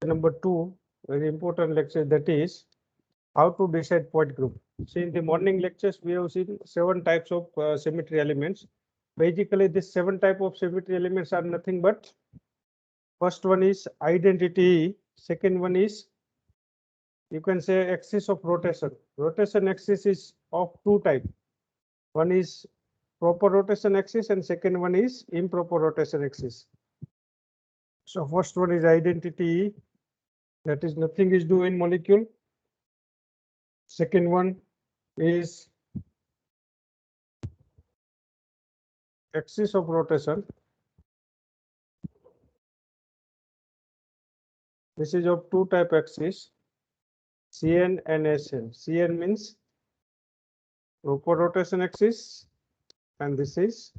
lecture number 2, very important lecture, that is how to decide point group. See, in the morning lectures, we have seen 7 types of symmetry elements. Basically, these 7 types of symmetry elements are nothing but first one is identity, second one is you can say axis of rotation. Rotation axis is of 2 types. One is proper rotation axis and second one is improper rotation axis. So first one is identity, that is nothing is due in molecule. Second one is axis of rotation. This is of 2 type axis, CN and SN. CN means proper rotation axis and this is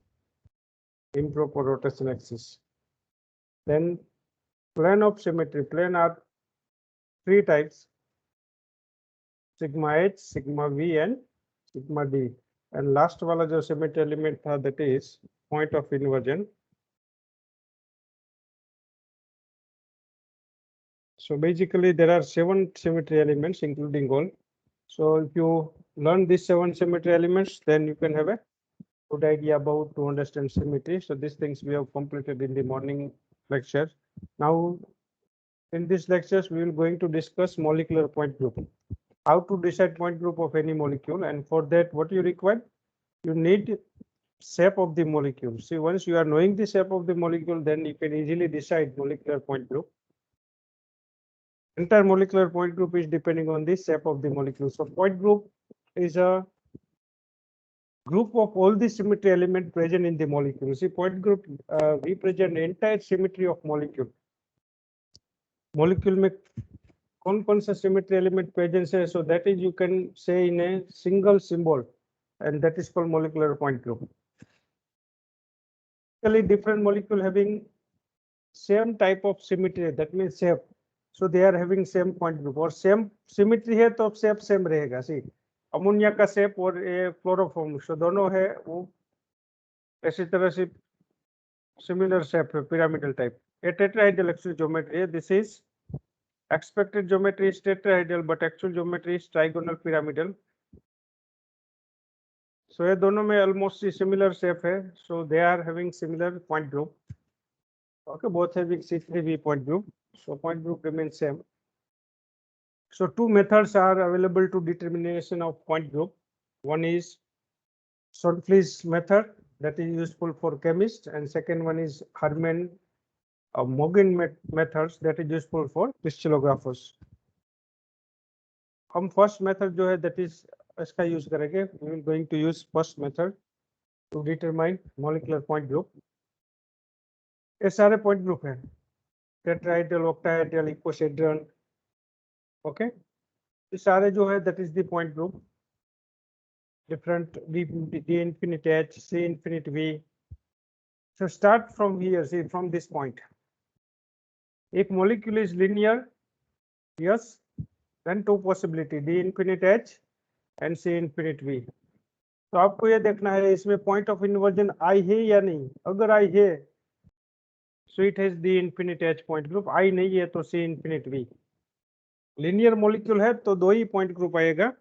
improper rotation axis. Then plane of symmetry. Plane are 3 types, sigma H, sigma V and sigma D. And last वाला जो symmetry element था, that is point of inversion. So basically there are 7 symmetry elements including all. So if you learn these 7 symmetry elements, then you can have a good idea about to understand symmetry. So these things we have completed in the morning lecture. Now in these lectures we will going to discuss molecular point group. How to decide point group of any molecule, and for that what you require? You need shape of the molecule. See, once you are knowing the shape of the molecule, then you can easily decide molecular point group. Entire molecular point group is depending on the shape of the molecule. So point group is a group of all the symmetry element present in the molecule. See, point group represent entire symmetry of molecule. Molecule में कौन सा symmetry element present है? So that is you can say in a single symbol, and that is called molecular point group. Different molecule having same type of symmetry, that means shape. So they are having same point group और same symmetry है तो shape same रहेगा. See, ammonia का shape और ये chloroform, so दोनों है वो ऐसी तरह से similar shape है, pyramidal type. A tetrahedral actual geometry, this is expected geometry is tetrahedral but actual geometry is trigonal pyramidal. So ये दोनों में almost similar shape है, so they are having similar point group. Okay, both having C3V point group, so point group remains same. So 2 methods are available to determination of point group. One is Schonflies method, that is useful for chemists, and second one is Hermann Mogin methods, that is useful for crystallographers. हम first method जो है that is इसका use करेंगे. We will going to use first method to determine molecular point group. ये सारे point group हैं, tetrahedral, octahedral, icosaedral. Okay, ये सारे जो है that is the point group. Different D infinite H, C infinite V. So start from here, see, from this point. If molecule is linear, yes, then 2 possibility, D infinite H and C infinite V. तो आपको ये देखना है इसमें point of inversion I है या नहीं. अगर I है, so it has D infinite H point group. I नहीं है तो C infinite V. Linear molecule है तो 2 ही point group आएगा,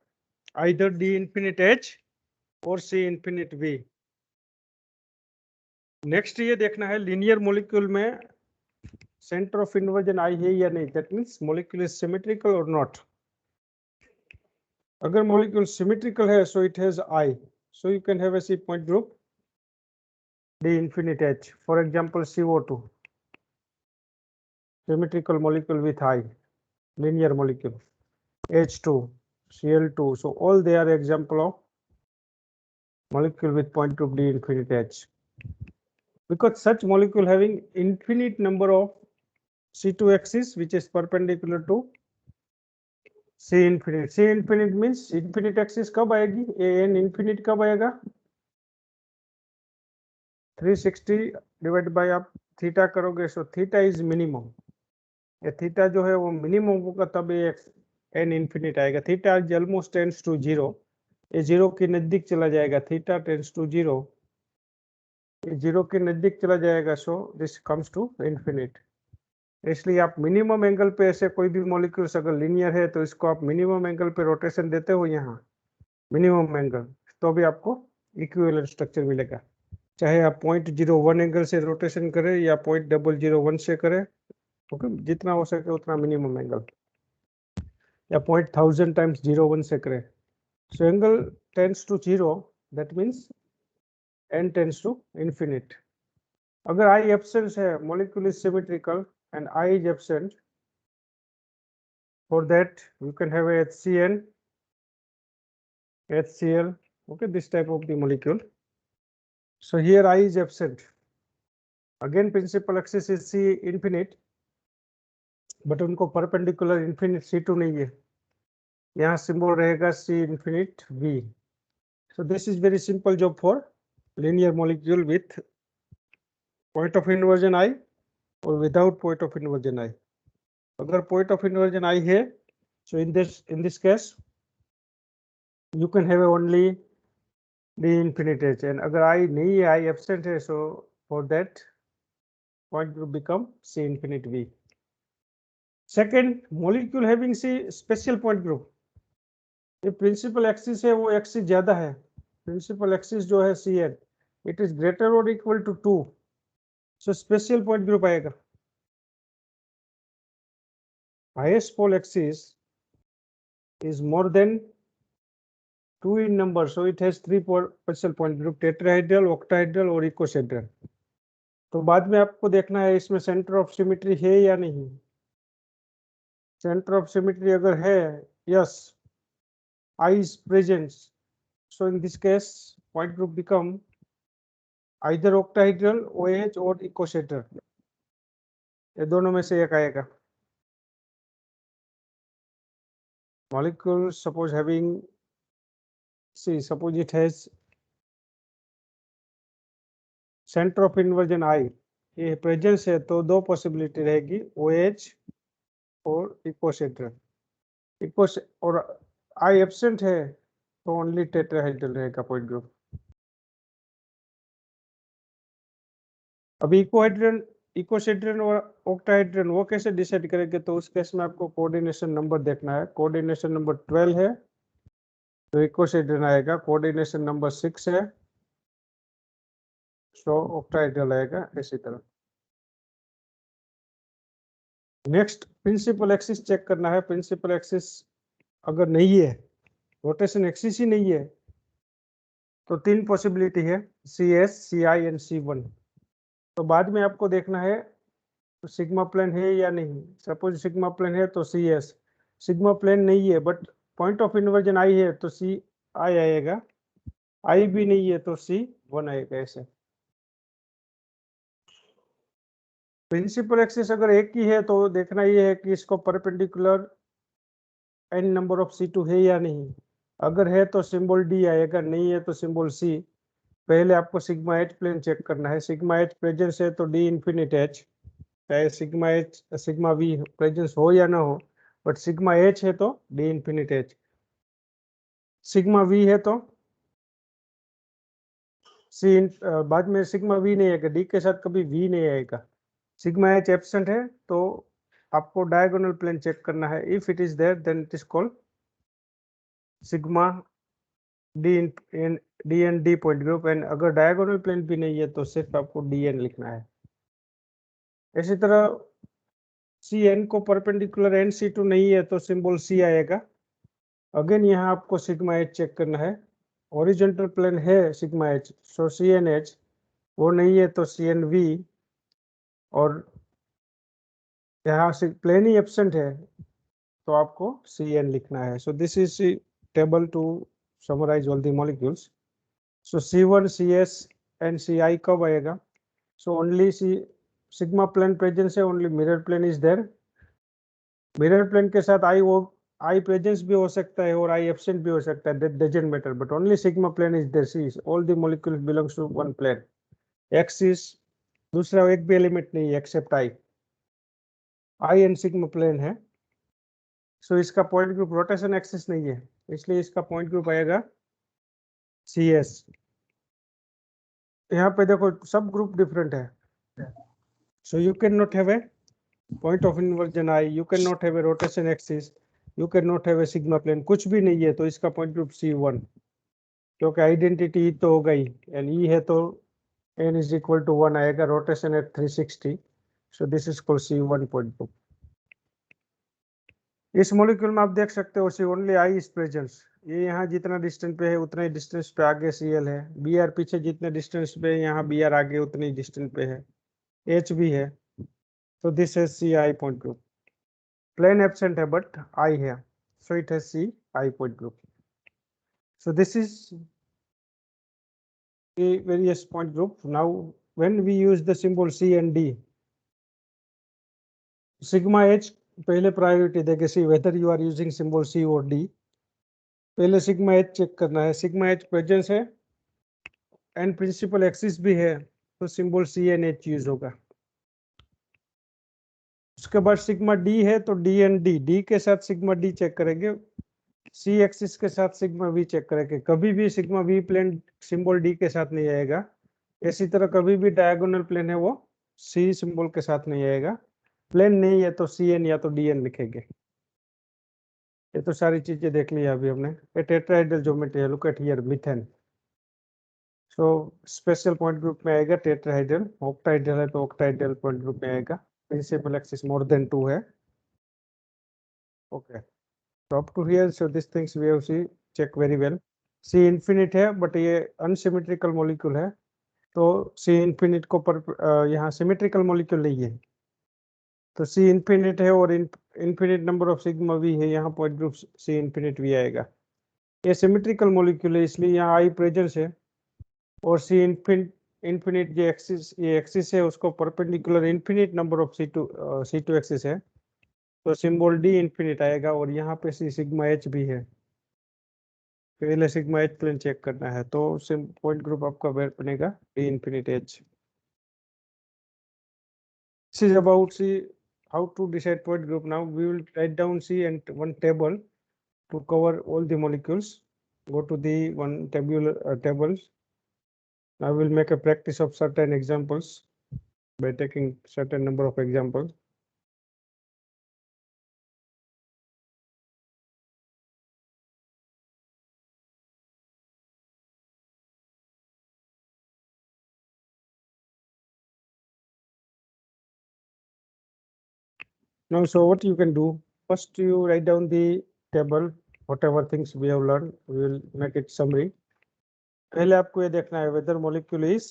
either D infinite H और C infinite V. नेक्स्ट ये देखना है linear molecule में center of inversion I है या नहीं. That means molecule is symmetrical or not. अगर molecule symmetrical है, so it has I. So you can have a C point group D infinite H. For example, CO2, symmetrical molecule with I, linear molecule. H2, Cl2. So all they are example of molecule with point group D infinite H. Because such molecule having infinite number of C2 axis which is perpendicular to C infinite. C infinite means infinite axis कब आएगी? An infinite कब आएगा? 360 divide by आप theta करोगे, so theta is minimum. ये theta जो है वो मिनिमम होगा तब ये n इंफिनिट आएगा. थीटा ऑलमोस्ट टेंड्स टू 0, ये 0 के नजदीक चला जाएगा. थीटा टेंड्स टू 0, ये 0 के नजदीक चला जाएगा, so this comes to infinite. इसलिए आप मिनिमम एंगल पे ऐसे कोई भी मॉलिक्यूल्स अगर लीनियर है तो इसको आप मिनिमम एंगल पे रोटेशन देते हो यहाँ मिनिमम एंगल, तो भी आपको इक्विवेलेंट स्ट्रक्चर मिलेगा। चाहे आप 0.01 एंगल से रोटेशन करें या 0.001 से करें, ओके, जितना हो सके उतना मिनिमम एंगल, या 0.1000 टाइम्स 0.1 से करें। So angle tends to 0, that means n tends to infinite. अगर I एब्सेंट है, molecule is symmetrical and I is absent, for that you can have a HCN, HCl, okay, this type of the molecule. So here I is absent. Again principal axis is C infinite, but उनको perpendicular infinite C2 नहीं है, यहाँ symbol रहेगा C infinite V. So this is very simple job for linear molecule with point of inversion I or without point of inversion I. अगर point of inversion I है, so in this case you can have only D infinite H, and अगर I नहीं है, I absent है, so for that point group become C infinite V. Second, molecule having C special point group. ये principal axis है, वो x से ज्यादा है, principal axis जो है CN, it is greater or equal to 2, so special point group आएगा. Highest pole axis is more than 2 in number, so it has 3 special point group, tetrahedral, octahedral और icosahedral. तो बाद में आपको देखना है इसमें सेंटर ऑफ सिमेट्री है या नहीं. सेंटर ऑफ सिमेट्री अगर है, yes, I is present, so in this case point group become either octahedral, OH or icosahedral. ये दोनों में से एक आएगा. Molecule suppose having, see, suppose it has centre of inversion I, ये प्रेजेंस है, तो दो पॉसिबिलिटी रहेगी, OH और इकोसेड्रल. इकोस और I एब्सेंट है तो ओनली टेट्राहेड्रल रहेगा पॉइंट ग्रुप. अभी इकोसेड्रल और ऑक्टाहेड्रल वो कैसे डिसाइड करेंगे, तो उस केस में आपको कोऑर्डिनेशन नंबर देखना है. कोऑर्डिनेशन नंबर 12 है तो इकोसेड्रल आएगा, कोऑर्डिनेशन नंबर 6 है तो ऑक्टाहेड्रल आएगा, इसी तरह. नेक्स्ट प्रिंसिपल एक्सिस चेक करना है. प्रिंसिपल एक्सिस अगर नहीं है, रोटेशन एक्सिस ही नहीं है, तो 3 पॉसिबिलिटी है, CS, CI एंड C1. तो बाद में आपको देखना है सिग्मा प्लेन है या नहीं. सपोज सिग्मा प्लेन है तो CS, सिग्मा प्लेन नहीं है but point of inversion I है तो CI आएगा, I भी नहीं है तो C1 आएगा. ऐसे प्रिंसिपल एक्सिस अगर एक ही है तो देखना ये है कि इसको perpendicular n number of C2 है या नहीं. अगर है तो सिंबल D आएगा, नहीं है तो सिंबल C. पहले आपको सिग्मा H प्लेन चेक करना है. सिग्मा H प्रेजेंस है तो D इंफिनिट H, चाहे sigma H sigma V presence हो या ना हो, बट सिग्मा H है तो D infinite H. Sigma V है तो C, बाद में सिग्मा V नहीं आएगा, D के साथ कभी V नहीं आएगा. सिग्मा H एब्सेंट है तो आपको डायगोनल प्लेन चेक करना है. If it is there then it is called sigma D and D point group. And अगर डायगोनल प्लेन भी नहीं है तो सिर्फ आपको DN लिखना है. इसी तरह CN को परपेंडिकुलर NC2 नहीं है तो सिंबल C आएगा. अगेन यहाँ आपको सिग्मा H चेक करना है. ओरिजेंटल प्लेन है सिग्मा H, सो CNH, वो नहीं है तो CNV, और यहाँ से प्लेन ही एब्सेंट है तो आपको CN लिखना है. So this is table to summarise all the molecules. So C1, CS and CI कब आएगा? So only sigma plane presence है, only mirror plane is there. Mirror plane के साथ I प्रेजेंस भी हो सकता है और I एब्सेंट भी हो सकता है, that doesn't matter, but only sigma plane is there. See all the molecules belongs to one plane. Axis दूसरा एक भी एलिमेंट नहीं है except I and sigma plane है. सो इसका पॉइंट ग्रुप रोटेशन एक्सिस नहीं है, इसलिए इसका पॉइंट ग्रुप आएगा CS. यहाँ पे देखो सब ग्रुप डिफरेंट है, so you can not have a point of inversion I, you can not have a rotation axis, you can not have a sigma plane, कुछ भी नहीं है तो इसका पॉइंट ग्रुप C1, क्योंकि आइडेंटिटी तो हो गई एंड ई है तो n is equal to 1 आएगा, rotation eight 360, so this is called C1 point group. इस मॉलिक्यूल में आप देख सकते हो सी ओनली आई इज प्रेजेंस, ये यहाँ जितना डिस्टेंस पे है उतना ही डिस्टेंस पे आगे Cl है, Br पीछे जितने डिस्टेंस पे है यहाँ Br आगे उतनी डिस्टेंस पे है, H भी है, तो दिस है Ci point group. Plane absent है बट I है, सो इट है Ci point group. So this is the various point group. Now when we use the symbol C and D, sigma H पहले priority देके सी whether you are using symbol C or D, पहले sigma H check करना है, sigma H presence है and principal axis भी है तो symbol CNH use होगा। उसके बाद सिग्मा D है तो D एंड D के साथ सिग्मा D चेक करेंगे, C एक्सिस के साथ सिग्मा V चेक करेंगे, कभी भी sigma V plane symbol D के साथ नहीं आएगा, इसी तरह कभी भी डायगोनल प्लेन है वो C सिंबल के साथ नहीं आएगा, प्लेन नहीं है तो CN या तो DN लिखेंगे। ये तो सारी चीजें देख ली अभी हमने। ये टेट्राहेड्रल ज्योमेट्री है, look at here methane, so special point group में आएगा टेट्राहेड्रल, ऑक्टाहेड्रल है तो ऑक्टाहेड्रल पॉइंट ग्रुप में आएगा, प्रिंसिपल एक्सिस मोर देन 2 है। ओके, तो up to here so this things we have see check very well. C infinite है but ये अनसिमेट्रिकल मॉलिक्यूल है, तो C इन्फिनिट को पर यहाँ सिमेट्रिकल मॉलिक्यूल नहीं है, तो C इन्फिनिट है और infinite number of sigma V है, यहाँ point group C infinite V आएगा। ये सिमेट्रिकल मॉलिक्यूल है इसलिए यहाँ I प्रेजेंस है और C इन्फिनिट जो एक्सिस, ये एक्सिस है उसको perpendicular infinite number of C2 axis है, तो सिंबल D इन्फिनिट आएगा और यहाँ पे C सिग्मा H भी है, पहले सिग्मा H प्लेन चेक करना है, तो पॉइंट ग्रुप आपका बनेगा D infinite H। This is about C how to decide point group. Now we will write down C and one table to cover all the molecules. Go to the one tables. Now we will make a practice of certain examples by taking certain number of examples. Now, so what you can do, first you write down the table, whatever things we have learned, we will make it summary. पहले आपको ये देखना है whether molecule is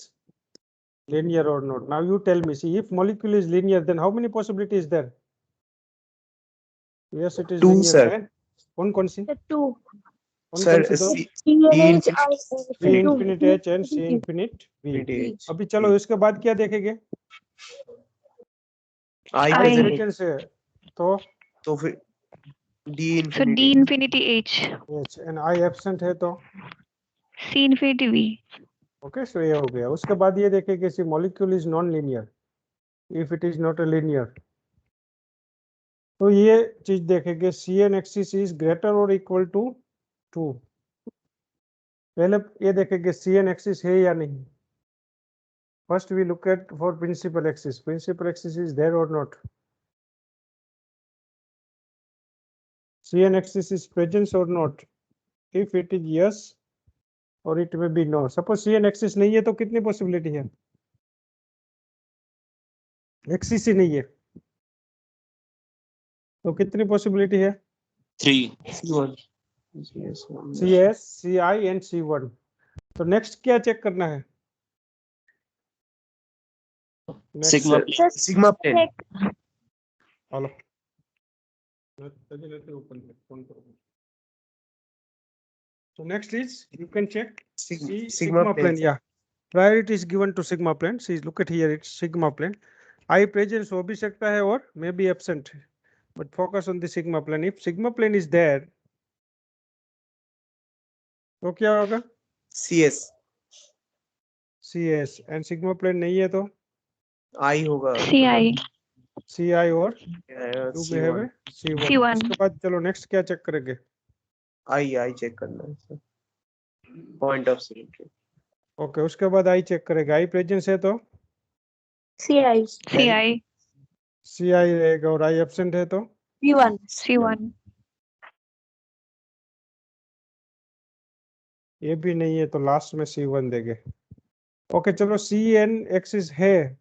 linear or not. Now you tell me, see if molecule is linear, then how many possibilities there? Yes, it is 2 linear. sir. And कौन सी? Two. Sir, कौन सी दो? CNH C infinite H and C infinite V. H. अभी चलो इसके बाद क्या देखेंगे? I I. Presence है तो फिर D So D infinity. infinity H. H and I absent है तो C infinity V. Okay, so ये हो गया। उसके बाद ये देखेंगे see molecule is non linear, if it is not a linear, तो ये चीज देखेंगे CN एक्सिस इज ग्रेटर और इक्वल टू 2। पहले ये देखेंगे CN एक्सिस है या नहीं। First we look at for principal axis is there और not. CN axis is presence और not, if it is yes और it may be no. Suppose CN axis नहीं है तो कितनी पॉसिबिलिटी है? एक्सिस ही नहीं है तो कितनी पॉसिबिलिटी है? 3. C1. CS, CI and C1। तो नेक्स्ट क्या चेक करना है? Sigma plane. Hello, so next is you can check sigma plane. Yeah, priority is given to sigma plane. See, look at here, it's sigma plane. I presence हो भी सकता है और may be absent, but focus on the sigma plane. If sigma plane is there, तो क्या होगा? CS. CS and sigma plane नहीं है तो I होगा. CI. CI और you may have a C1. C1. उसके बाद चलो नेक्स्ट क्या चेक करेंगे? I चेक करना है sir. Point of symmetry. Okay, उसके बाद I चेक करेगा। I प्रेजेंस है तो CI. CI. सी आई रहेगा और आई एब्सेंट है तो C1. C1. ये भी नहीं है तो लास्ट में C1 देंगे। ओके चलो सी एन एक्सिस है,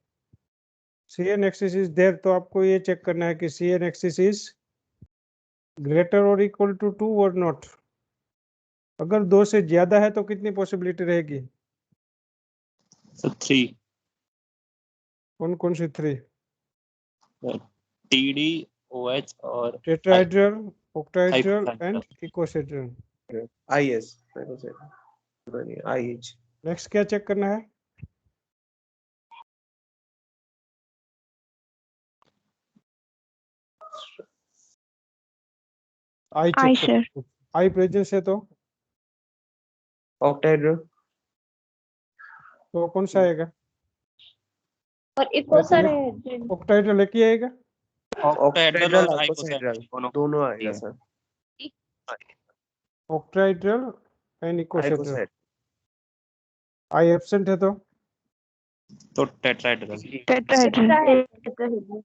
C n axis is there, तो आपको ये चेक करना है कि C n axis is greater और इक्वल टू 2 और नॉट। अगर 2 से ज्यादा है तो कितनी पॉसिबिलिटी रहेगी? So 3. कौन कौन सी 3? TD, OH और tetrahedral, octahedral Hypohedral. And icosahedral. IS IH next क्या चेक करना है? I I, check sir. कर, आई प्रेजेंस है तो octahedral कौन सा आएगा? और icosahedral. ऑक्टाहेड्रल एक ही आएगा। Octahedral और icosahedral दोनों दोनों आएगा ठीक sir. Octahedral and icosahedral. icosahedral I absent है तो तो tetrahedral. Tetrahedral.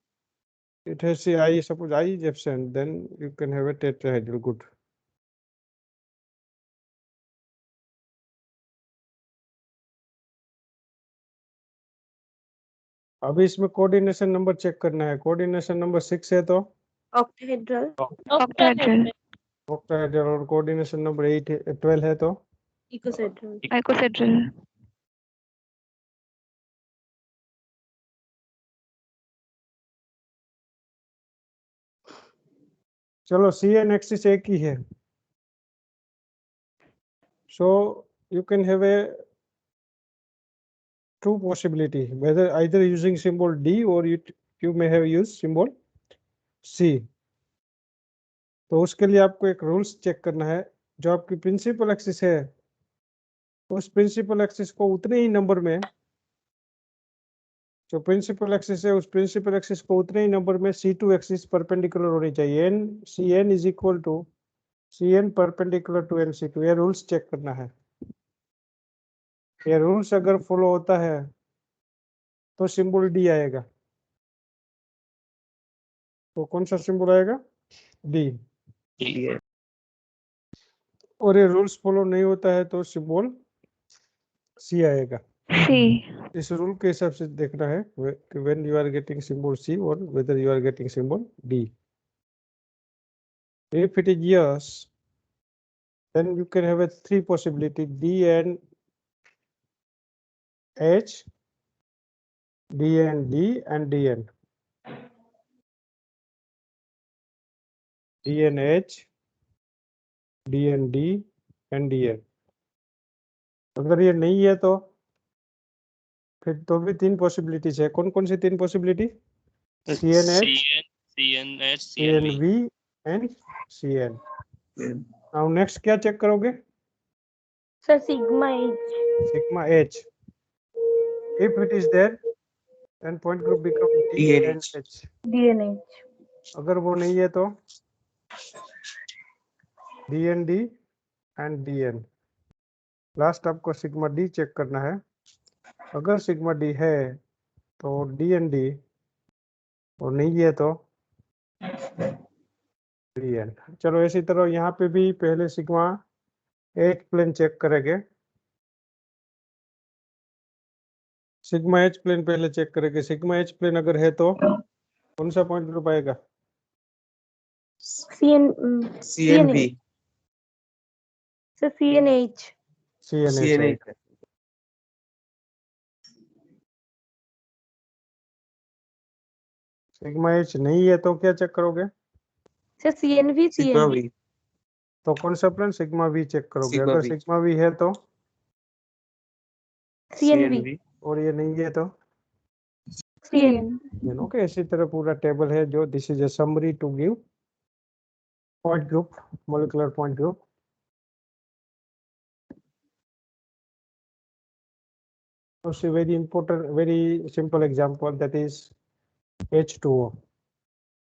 it has see I, suppose I is absent, then you can have a tetrahedral. Good. अभी इसमें कोऑर्डिनेशन नंबर चेक करना है। कोऑर्डिनेशन नंबर 6 है तो Octahedral. Octahedral. ऑक्टाहेड्रल, और कोऑर्डिनेशन नंबर 8 है, 12 है तो Icosahedral. Icosahedral. चलो सी एन एक्सिस एक ही है, so you can have a two possibility, whether either using symbol D or you may have used symbol C। तो उसके लिए आपको एक रूल्स चेक करना है। जो आपकी प्रिंसिपल एक्सिस है उस प्रिंसिपल एक्सिस को उतने ही नंबर में, जो प्रिंसिपल एक्सिस है उस प्रिंसिपल एक्सिस को उतने ही नंबर में C2 एक्सिस परपेंडिकुलर होनी चाहिए। N C n is equal to C n perpendicular to n C2। ये रूल्स चेक करना है। ये रूल्स अगर फॉलो होता है तो सिंबल डी आएगा। तो कौन सा सिंबल आएगा? डी। DA और ये रूल्स फॉलो नहीं होता है तो सिंबल सी आएगा। C. इस रूल के हिसाब से देखना है कि when you are getting symbol C और whether you are getting symbol D. If it is yes, then you can have a 3 possibility, D and H, D and D and DN, D and H, D and D and DN। अगर ये नहीं है तो फिर तो भी 3 possibilities है। कौन कौन सी 3 possibility? CNH, CNH, CNV and CN। Now next क्या चेक करोगे? Sir, sigma H. Sigma H। If it is there then point group become D and DNH। H। DNH. अगर वो नहीं है तो DND एंड DN। लास्ट आपको sigma D check करना है। अगर सिग्मा डी है तो DND, और नहीं है तो DN। चलो इसी तरह यहाँ पे भी पहले सिग्मा एच प्लेन चेक करेंगे। सिग्मा एच प्लेन पहले चेक करेंगे। सिग्मा एच प्लेन अगर है तो कौन सा पॉइंट ग्रुप आएगा? CNV Sir, CNH. CNH sigma H नहीं है तो क्या चेक करोगे? Sir, CNV. sigma CNV. V तो कौन सा प्लेन? सिग्मा वी चेक करोगे। Sigma अगर V। सिग्मा वी है तो, CNV. और ये नहीं है तो CN. ओके। इसी तरह पूरा टेबल है जो this is a summary to give point group, molecular point group. Also very important, very simple example, that is H2O।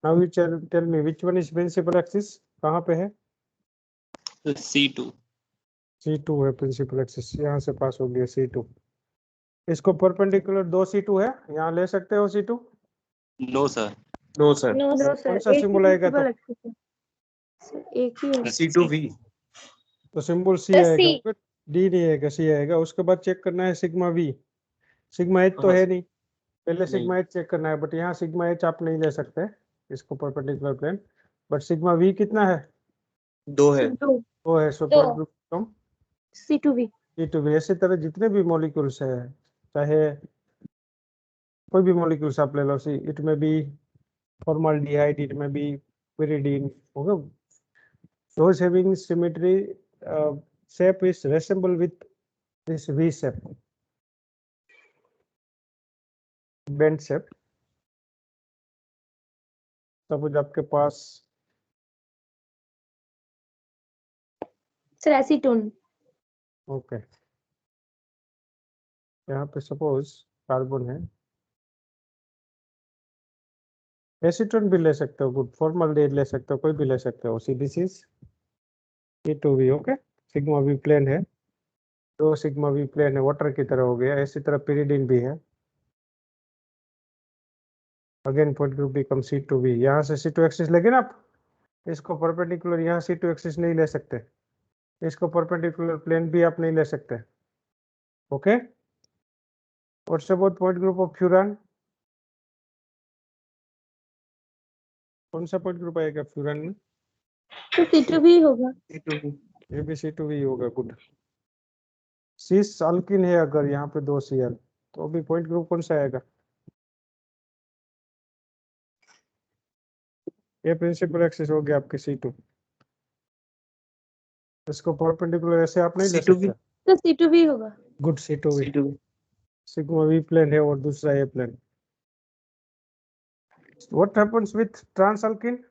Now you tell me which one is principal axis? कहाँ पे है? C2। C2 है principal axis. यहाँ से पास हो गया C2। इसको perpendicular 2 C2 है, यहाँ ले सकते हो C2। No sir. No sir, no कौन सर, सा symbol आएगा तो? एक ही है। C2V। तो सिंबल सी तो आएगा, C। डी नहीं आएगा, सी आएगा। उसके बाद चेक करना है सिग्मा वी। सिग्मा एच तो हाँ, है नहीं, पहले नहीं। सिग्मा एच चेक करना है, बट यहाँ सिग्मा एच आप नहीं ले सकते इसको perpendicular plane. But sigma v कितना है? 2 है। दो। वो है। सो दो। Point group from C2V। C two v. इसी तरह जितने भी मॉलिक्यूल्स है, चाहे कोई भी मॉलिक्यूल्स आप ले लो, see it may B formaldehyde, it may be pyridine. Okay, those having symmetry shape is resemble with this V shape, bend shape. Suppose आपके पास सर एसीटोन। ओके, यहाँ पे सपोज कार्बन है, एसीटोन भी ले सकते हो, गुड, फॉर्मल्डिहाइड ले सकते हो, कोई भी ले सकते हो। See this is C2V। Okay, sigma v plane है, दो सिग्मा वी प्लेन है, वाटर की तरह हो गया। इसी तरह pyridine भी है, again point group become C2V। यहाँ से C2 एक्सिस लेंगे ना आप, इसको परपेंडिकुलर यहाँ C2 एक्सिस नहीं ले सकते, इसको परपेंडिकुलर प्लेन भी आप नहीं ले सकते। Okay, what's about point group of furan? कौन सा पॉइंट ग्रुप आएगा फ्यूरान में? तो C2V होगा। C2V। ये भी C2V होगा, गुड। सिस अल्किन है, अगर यहाँ पे दो Cl, तो अभी पॉइंट ग्रुप कौन सा आएगा? ये प्रिंसिपल एक्सिस हो गया आपके C2, इसको परपेंडिकुलर ऐसे आप नहीं ले C2V। सकते। तो C2V होगा। Good, C2V। C2V। Sigma v plane है और दूसरा A plane. What happens with trans alkene?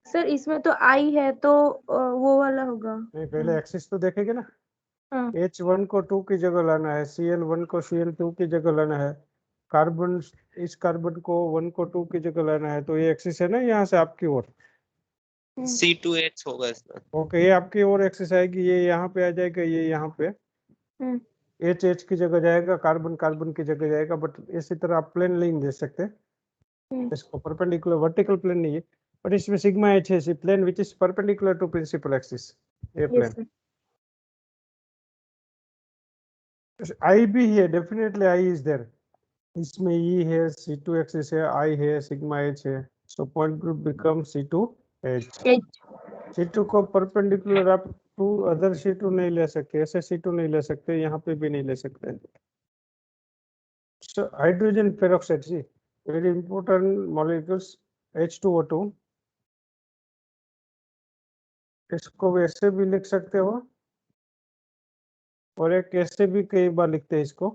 Sir इसमें तो I है तो वो वाला होगा। नहीं, पहले एक्सिस तो देखेंगे ना। हाँ। H1 को 2 की जगह लाना है, Cl1 को Cl2 की जगह लाना है, कार्बन, इस कार्बन को 1 को 2 की जगह लाना है, तो ये एक्सिस है ना यहाँ से आपकी ओर। C2H होगा इसमें। ओके, ये आपकी ओर एक्सिस आएगी, ये यहाँ पे आ जाएगा, ये यहाँ पे एच एच की जगह जाएगा, कार्बन कार्बन की जगह जाएगा। बट इसी तरह आप प्लेन नहीं दे सकते इसको, परपेंडिकुलर वर्टिकल प्लेन नहीं है, बट इसमें सिग्मा एच है, plane which is perpendicular to principal axis, ये प्लेन। आई भी है, डेफिनेटली आई इज देयर, इसमें E है, C2 एक्सिस है, I है, सिग्मा H है, सो point group become C2H। C2 को परपेंडिकुलर आप टू अदर C2 नहीं ले सकते, ऐसे C2 नहीं ले सकते, यहाँ पे भी नहीं ले सकते। सो हाइड्रोजन पेरोक्साइड, सी वेरी इंपॉर्टेंट मॉलिक्यूल्स, H2O2, इसको वैसे भी लिख सकते हो और एक ऐसे भी कई बार लिखते हैं इसको।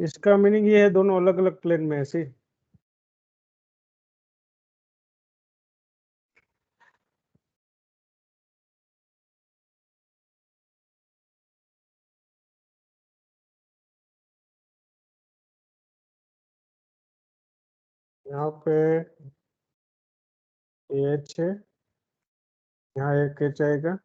इसका मीनिंग ये है दोनों अलग अलग प्लेन में है। सी यहाँ पे H है, यहाँ एक H आएगा,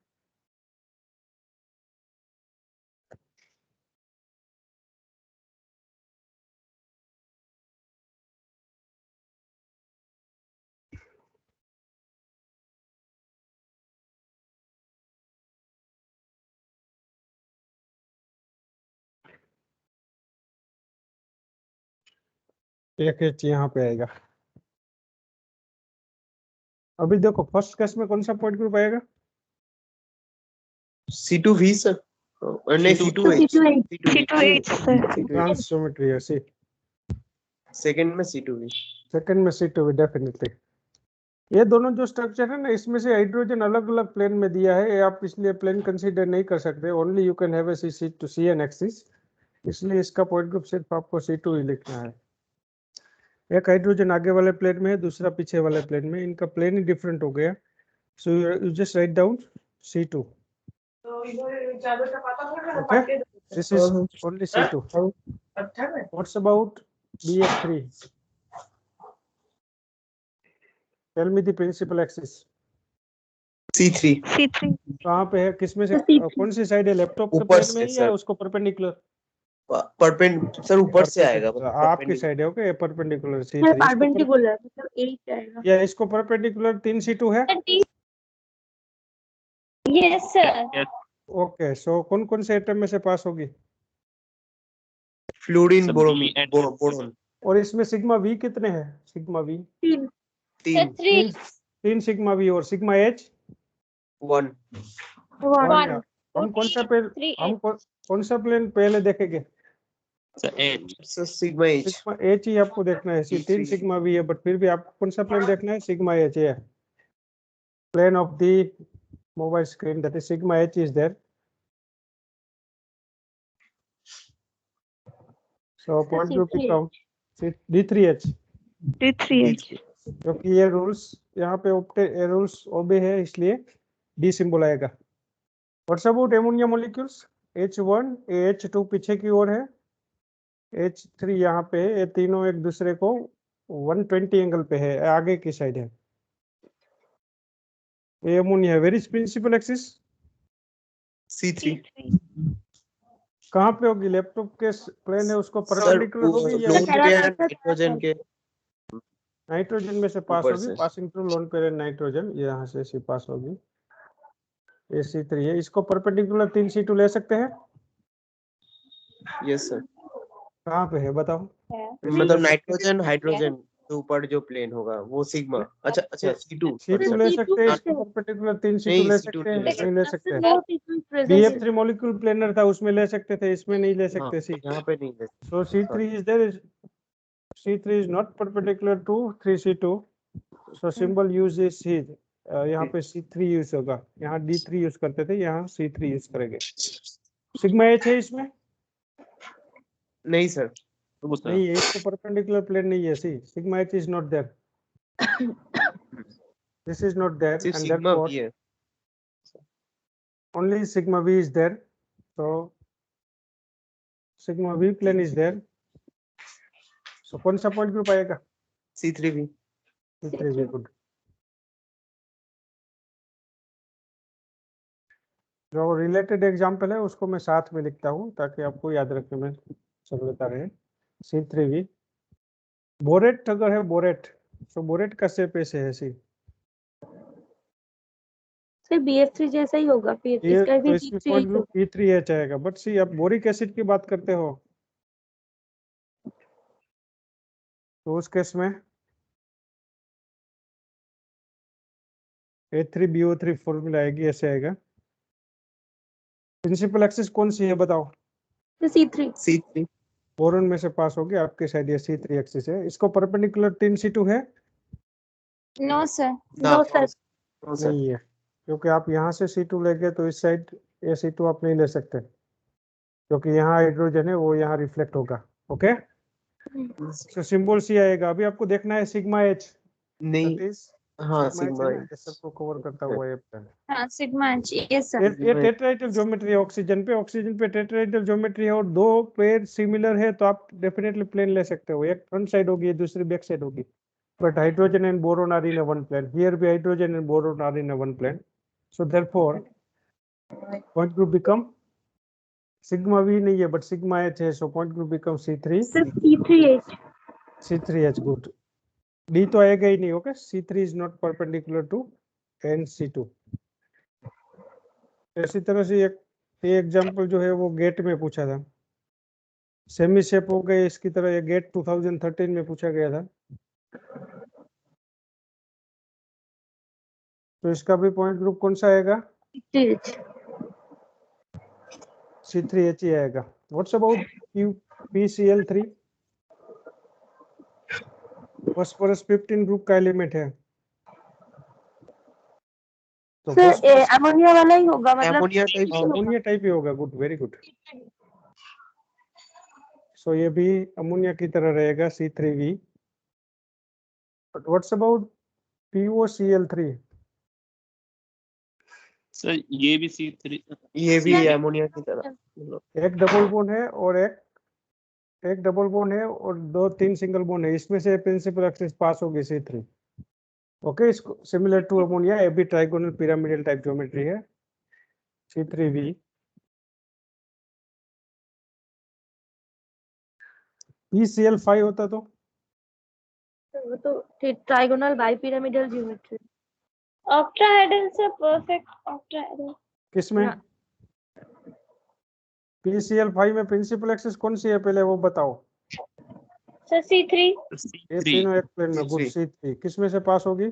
एक H यहाँ पे आएगा। अभी देखो फर्स्ट केस में कौन सा पॉइंट ग्रुप आएगा? C2V सर, नहीं C2H। C2H sir. Trans geometry है। सी सेकंड में C2V। सेकंड में C2 डेफिनेटली। ये दोनों जो स्ट्रक्चर है ना, इसमें से हाइड्रोजन अलग अलग प्लेन में दिया है, ये आप इसलिए प्लेन कंसीडर नहीं कर सकते, only you can have a C2CN axis, इसलिए इसका पॉइंट ग्रुप सिर्फ आपको C2 ही लिखना है। एक हाइड्रोजन आगे वाले प्लेन में है, दूसरा पीछे वाले प्लेन में, इनका प्लेन ही डिफरेंट हो गया, so you just write down C2। Okay, this is only C2. What's about BF3? Tell me the principal axis. C3। C3 कहाँ पे है, किसमें से, C3। कौन सी साइड है, लैपटॉप के ऊपर प्लेन में से है या सर। उसको परपेंडिकुलर? सर ऊपर से आएगा आपकी साइड है okay perpendicular sir C3 perpendicular मतलब 8 आएगा या इसको परपेंडिकुलर 3 C2 है Yes, sir. ओके सो कौन कौन से एटम में से पास होगी fluorine Sir, बोरोमीन B and boron और इसमें सिग्मा वी कितने हैं सिग्मा वी 3 Sir, 3 3. तीन सिग्मा वी और सिग्मा एच 1 1. हम कौन सा Three हम कौन सा प्लेन पहले देखेंगे Sir, H. Sir sigma H sigma H ही आपको देखना है तीन सिग्मा वी है बट फिर भी आपको कौन सा प्लेन देखना है सिग्मा एच है plane of the mobile screen that is sigma H is there so point group become D3H D3H. क्योंकि ये रूल्स यहाँ पे रूल्स ओबे है इसलिए डी सिंबल आएगा what's about ammonia molecules H1 H2 पीछे की ओर है H3 यहाँ पे ये तीनों एक दूसरे को 120 एंगल पे है आगे की साइड है ये ammonia where is principal axis C3 कहाँ पे होगी लैपटॉप के प्लेन है उसको सर परपेंडिकुलर होगी या लोन पे नाइट्रोजन के नाइट्रोजन में से पास ऊपर होगी से। Passing through loan parent nitrogen यहाँ से सी पास होगी ये C3 है इसको परपेंडिकुलर 3 C2 ले सकते हैं यस सर कहाँ पे है बताओ मतलब नाइट्रोजन हाइड्रोजन के ऊपर जो प्लेन होगा वो सिग्मा अच्छा अच्छा C2 C2 ले सकते हैं इसको परपेंडिकुलर 3 C2 नहीं, ले C2 सकते हैं नहीं ले नहीं ले सकते वो people present BF3 molecule planar था उसमें ले सकते थे इसमें नहीं ले हाँ, सकते सी यहाँ पे नहीं ले so C3 is there is C3 is not perpendicular to 3C2 so symbol use is C यहाँ पे C3 यूज होगा यहाँ D3 यूज करते थे यहाँ C3 यूज करेंगे सिग्मा एच है इसमें नहीं सर नहीं है इसको परपेंडिकुलर प्लेन नहीं है C sigma H is not there this is not there सिर्फ एंड सिग्मा therefore भी है only sigma v is there so sigma v plane is there so कौन सा पॉइंट ग्रुप आएगा C3 भी C3 very good जो related example है उसको मैं साथ में लिखता हूँ ताकि आपको याद रखने में सरलता रहे C3v बोरेट अगर है बोरेट तो बोरेट का शेप ऐसे है सी सिर्फ BF3 जैसा ही होगा फिर ये इसका तो भी इसमें D3H पॉइंट ग्रुप E3H आएगा बट सी आप बोरिक एसिड की बात करते हो तो उस केस में A3BO3 फॉर्मूला आएगी ऐसे आएगा प्रिंसिपल एक्सिस कौन सी है बताओ तो C3 C3 बोरोन में से पास होगी आपके साइड ये C3 एक्सिस है इसको परपेंडिकुलर 3C2 है No, sir. No sir sir नहीं है क्योंकि आप यहाँ से C2 लेंगे तो इस साइड ये C2 आप नहीं ले सकते क्योंकि यहाँ हाइड्रोजन है वो यहाँ रिफ्लेक्ट होगा ओके तो सिंबल सी आएगा अभी आपको देखना है सिग्मा एच नहीं हाँ सिग्मा सिग्मा एच सबको कवर करता हुआ ये plan Sigma H. Yes, sir. ये टेट्राइडल ज्योमेट्री है ऑक्सीजन पे टेट्राइडल ज्योमेट्री है और दो पेयर सिमिलर है तो आप डेफिनेटली प्लेन ले सकते हो एक फ्रंट साइड होगी दूसरी बैक साइड होगी but hydrogen and boron are in one plane here भी hydrogen and boron are in one plane so therefore point group become sigma V नहीं है बट सिग्मा एच है सो पॉइंट ग्रुप बिकम C3 सिर्फ C3H C3H good D तो आएगा ही नहीं okay C3 is not perpendicular to NC2 इसी तरह से एक ये एग्जांपल जो है वो गेट में पूछा था सेमी शेप हो गए इसकी तरह ये गेट 2013 में पूछा गया था तो इसका भी पॉइंट ग्रुप कौन सा आएगा C3H C3H ही आएगा what's about PCl3 phosphorus 15 group का एलिमेंट है तो सर अमोनिया वाला ही होगा मतलब एमोनिया टाइप अमोनिया टाइप ही होगा गुड वेरी गुड सो ये भी अमोनिया की तरह रहेगा C3V but what's about POCl3 Sir, ये भी C3. ये भी एमोनिया की तरह एक डबल बॉन्ड है और एक डबल बॉन्ड है और दो तीन सिंगल बॉन्ड है इसमें से प्रिंसिपल एक्सिस पास होगी C3 ओके इसको सिमिलर टू अमोनिया ये भी ट्राइगोनल पिरामिडल टाइप ज्योमेट्री है C3V PCl5 होता तो वो तो ट्राइगोनल बाइपिरामिडल ज्योमेट्री। octahedral से perfect octahedral किसमें? ना। PCl5 में प्रिंसिपल एक्सिस कौन सी है पहले वो बताओ। सर C3 ये C3 तीनों एक प्लेन में, गुड। C3 C3 किसमें से पास होगी?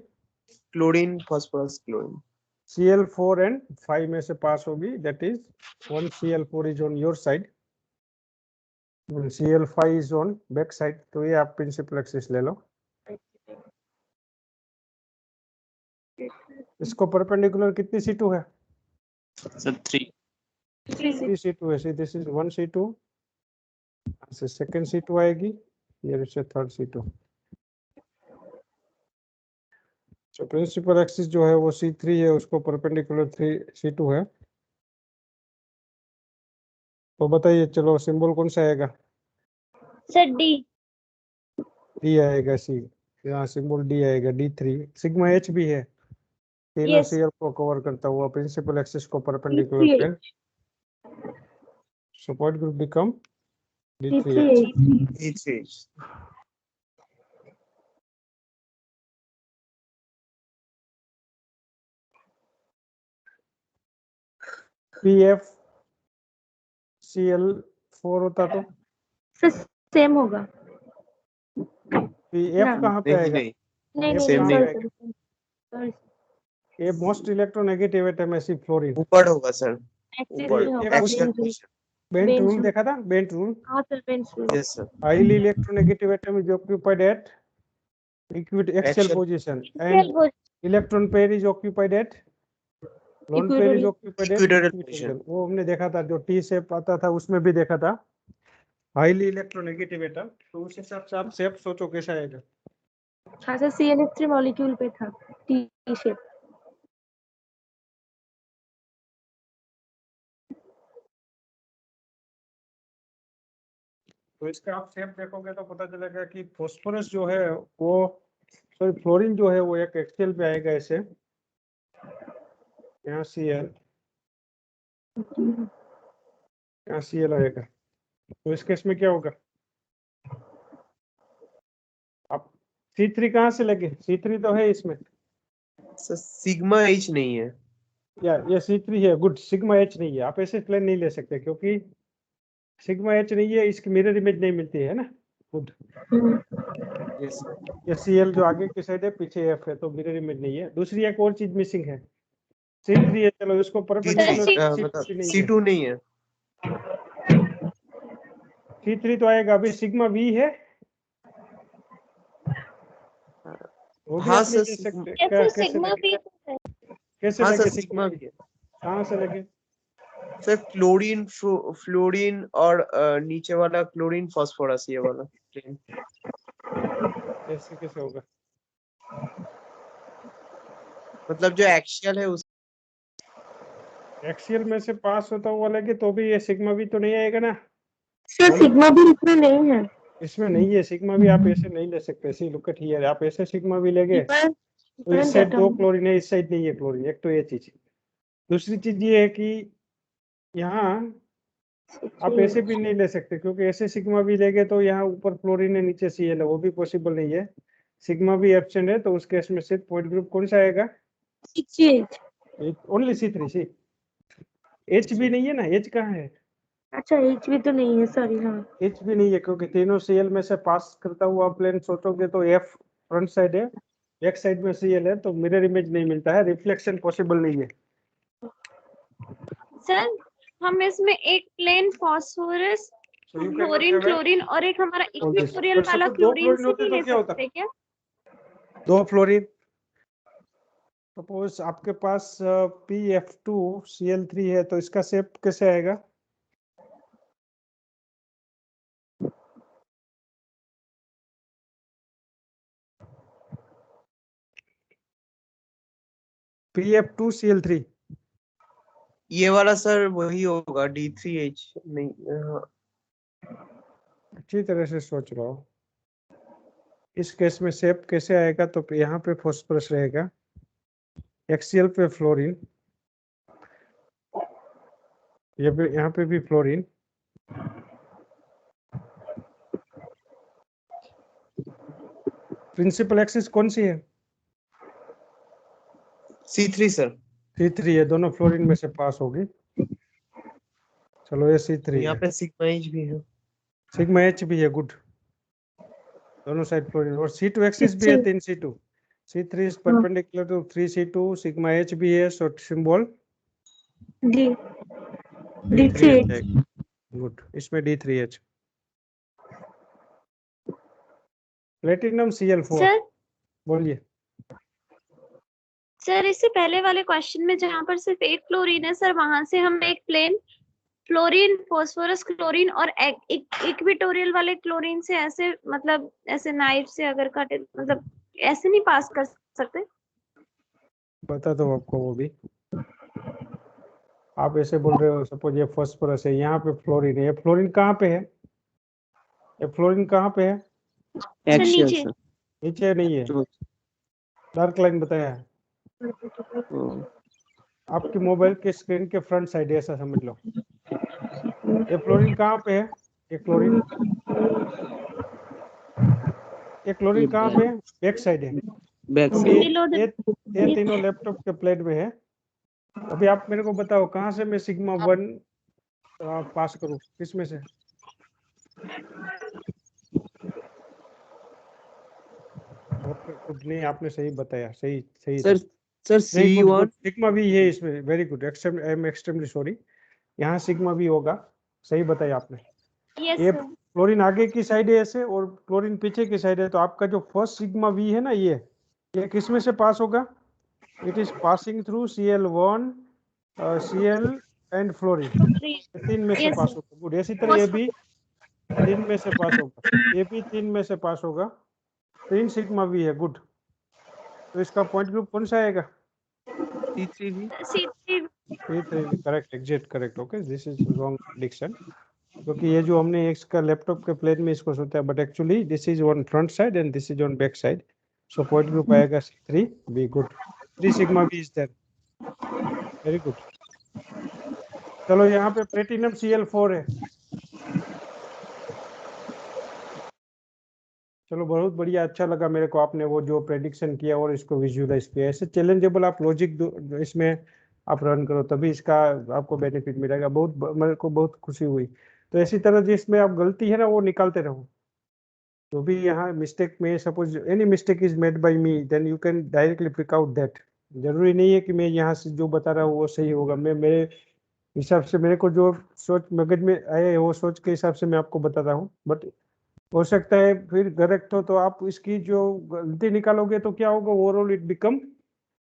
Chlorine phosphorus chlorine. Cl4 and 5 में से पास होगी, that is 1 Cl4 is on your side, Cl5 is on back side, तो ये आप प्रिंसिपल एक्सिस ले लो। इसको परपेंडिकुलर कितनी C2 है? सर 3 3 C2 है। दिस इज 1 C2 से सेकंड C2 आएगी, ये से थर्ड C2। तो प्रिंसिपल एक्सिस जो है वो C3 है, उसको परपेंडिकुलर 3 C2 है। तो बताइए चलो सिंबल कौन सा आएगा? सर D D आएगा। सी यहाँ सिंबल D आएगा, D3। सिग्मा H भी है, तीनों Yes. सीएल को कवर करता हुआ प्रिंसिपल एक्सिस को perpendicular plane. So point group become D3H। D3H। PFCl4 होता तो सेम होगा। PF ना। कहाँ पे नहीं आएगा? नहीं नहीं F Same कहाँ नहीं। पे नहीं आएगा? सॉरी ये मोस्ट इलेक्ट्रोनेगेटिव एटम है फ्लोरीन। ऊपर होगा सर, एक्सिस ऊपर में होगा। एक एक्सियल उसमें position. Bent Benz rule rule। देखा था? बेंट रूल, हाँ sir bench rule. Yes sir. highly electronegative atom is occupied at axial Axial position Equal and electron pair is occupied at lone pair is Equatorial। occupied at Equatorial equatorial। position। वो हमने देखा था, जो T shape आता था उसमें भी देखा था हाईली इलेक्ट्रोनेगेटिव एटम। तो उस हिसाब से आप शेप सोचो कैसा आएगा। हाँ सर CnH3 मॉलिक्यूल पे था टी शेप। तो इसका आप शेप देखोगे तो पता चलेगा कि फॉस्फोरस जो है वो, सॉरी फ्लोरीन जो है वो एक एक्सियल पे आएगा ऐसे, यहाँ Cl, यहाँ Cl आएगा। तो इस केस में क्या होगा? आप C3 कहाँ से लगे? C3 तो है इसमें, सर सिग्मा H नहीं है। या ये C3 है, गुड। सिग्मा H नहीं है, आप ऐसे प्लेन नहीं ले सकते क्योंकि सिग्मा H नहीं है, इसकी मिरर इमेज नहीं मिलती है ना, गुड। Yes sir. ये Cl जो आगे की साइड है, पीछे F है, तो मिरर इमेज नहीं है। दूसरी एक और चीज मिसिंग है, C3 है, चलो इसको परपेंडिकुलर मतलब C2 नहीं है। C2 नहीं है। C3 तो आएगा। अभी सिग्मा V है, वो भी हाँ आप नहीं सर ले सिग्मा, सकते। या फिर कैसे सिग्मा लगे? भी है। कैसे हाँ लगे सर सिग्मा सिग्मा V? भी है। कहाँ से लगे? सर क्लोरीन फ्लोरीन और नीचे वाला क्लोरीन फास्फोरस ये वाला प्लेन। ऐसे कैसे होगा? मतलब जो एक्सियल है उस एक्सियल में से पास होता हुआ लगे तो भी ये सिग्मा V तो नहीं आएगा ना। सर सिग्मा भी इसमें नहीं है। इसमें नहीं है सिग्मा V, आप ऐसे नहीं ले सकते। सी लुक एट हियर, आप ऐसे सिग्मा V लेंगे तो इस साइड दो क्लोरीन है, इस साइड नहीं है क्लोरीन। एक तो ये चीज। दूसरी चीज ये है कि यहाँ आप ऐसे भी नहीं ले सकते क्योंकि ऐसे सिग्मा V लेंगे तो यहाँ ऊपर क्लोरीन है, नीचे Cl है, वो भी पॉसिबल नहीं है। सिग्मा V एब्सेंट है, तो उस केस में सिर्फ पॉइंट ग्रुप कौन सा आएगा? Only C3। सी H भी नहीं है ना, H कहाँ है? अच्छा H भी तो नहीं है, सॉरी। हाँ H भी नहीं है क्योंकि तीनों Cl में से पास करता हुआ प्लेन सोचोगे तो F फ्रंट साइड है, बैक साइड में Cl है, तो मिरर इमेज नहीं मिलता है, रिफ्लेक्शन पॉसिबल नहीं है। सर हम इसमें एक plane phosphorus So you cannot chlorine have a- chlorine और एक हमारा all this. इक्विटोरियल But वाला suppose दो क्लोरीन क्लोरीन से होते भी तो ले क्या होता? सकते हैं क्या? दो फ्लोरीन। सपोज आपके पास PF2Cl3 है, तो इसका शेप कैसे आएगा? PF2Cl3 ये वाला सर वही होगा D3H नहीं। अच्छी तरह से सोच रहा हूँ। इस केस में शेप कैसे आएगा? तो यहाँ पे फॉस्फोरस रहेगा, एक्सियल पे फ्लोरीन, ये भी यहाँ पे भी फ्लोरीन, प्रिंसिपल एक्सिस कौन सी है? C3 sir. C3 है, दोनों फ्लोरीन में से पास होगी। चलो ये C3 यहाँ है। पे सिग्मा एच भी है। सिग्मा एच भी है, गुड। दोनों साइड फ्लोरीन, और C2 एक्सिस भी है, 3 C2। C3 is perpendicular to 3 C2, sigma h भी है, सो सिंबल डी D3H है। D3H। गुड, इसमें D3H। प्लेटिनम Cl4, सर बोलिए। सर इससे पहले वाले क्वेश्चन में जहाँ पर सिर्फ एक क्लोरीन है सर, वहां से हम एक प्लेन फ्लोरीन फोस्फोरस क्लोरीन और इक्विटोरियल वाले क्लोरीन से ऐसे मतलब ऐसे नाइफ से अगर काटे मतलब ऐसे नहीं पास कर सकते? बता दो आपको वो भी। आप ऐसे बोल रहे हो, सपोज ये फास्फोरस है, यहाँ पे फ्लोरीन है, ये फ्लोरीन कहाँ पे है? ये फ्लोरीन कहाँ पे है? सर Axial, नीचे। sir. नीचे नहीं है, Truth. डार्क लाइन बताया है। Oh. आपकी मोबाइल के स्क्रीन के फ्रंट साइड है, ऐसा समझ लो। ये फ्लोरीन कहाँ पे है? ये क्लोरीन, ये क्लोरीन ये कहाँ पे है? बैक साइड है, back क्योंकि side. Below the- ये तीनों लैपटॉप के प्लेट में है। अभी आप मेरे को बताओ कहाँ से मैं सिग्मा 1 पास करूँ, किस में से? ओके गुड, नहीं आपने सही बताया, सही सही Sir, था। sir, नहीं गुड गुड, C1. सिग्मा भी है इसमें, very good, I am extremely sorry. यहाँ सिग्मा भी होगा, सही बताया आपने। Yes ये sir. क्लोरीन आगे की साइड है ऐसे, और क्लोरीन पीछे की साइड है, तो आपका जो फर्स्ट सिग्मा वी है ना, ये किस में से पास होगा? It is passing through Cl1, Cl and fluorine, Three. तीन में से Yes पास sir. होगा। गुड, इसी तरह ये भी 3 में से पास होगा, ये भी 3 में से पास होगा, 3 सिग्मा वी है। गुड, तो इसका पॉइंट ग्रुप कौन सा आएगा? C3 भी। C3. C3 correct, exact correct. Okay, this is wrong prediction, क्योंकि ये जो हमने इसका लैपटॉप के प्लेन में इसको सोचा है, but actually this is on front side and this is on back side, so point group आएगा C3 B. Good, 3 sigma v is there, very good. चलो यहाँ पे प्लेटिनम Cl4 है। चलो बहुत बढ़िया, अच्छा लगा मेरे को आपने वो जो प्रेडिक्शन किया और इसको विजुअलाइज किया। ऐसे चैलेंजेबल आप लॉजिक इसमें आप रन करो, तभी इसका आपको बेनिफिट मिलेगा। मेरे को बहुत खुशी हुई। तो इसी तरह जिसमें आप गलती है ना, वो निकालते रहो। तो भी यहाँ मिस्टेक में, suppose any mistake is made by me, then you can directly pick out that. जरूरी नहीं है कि मैं यहाँ से जो बता रहा हूँ वो सही होगा। मैं मेरे हिसाब से, मेरे को जो सोच मगज में आए वो सोच के हिसाब से मैं आपको बता रहा हूँ, बट हो सकता है फिर करेक्ट हो, तो आप इसकी जो गलती निकालोगे तो क्या होगा, overall it become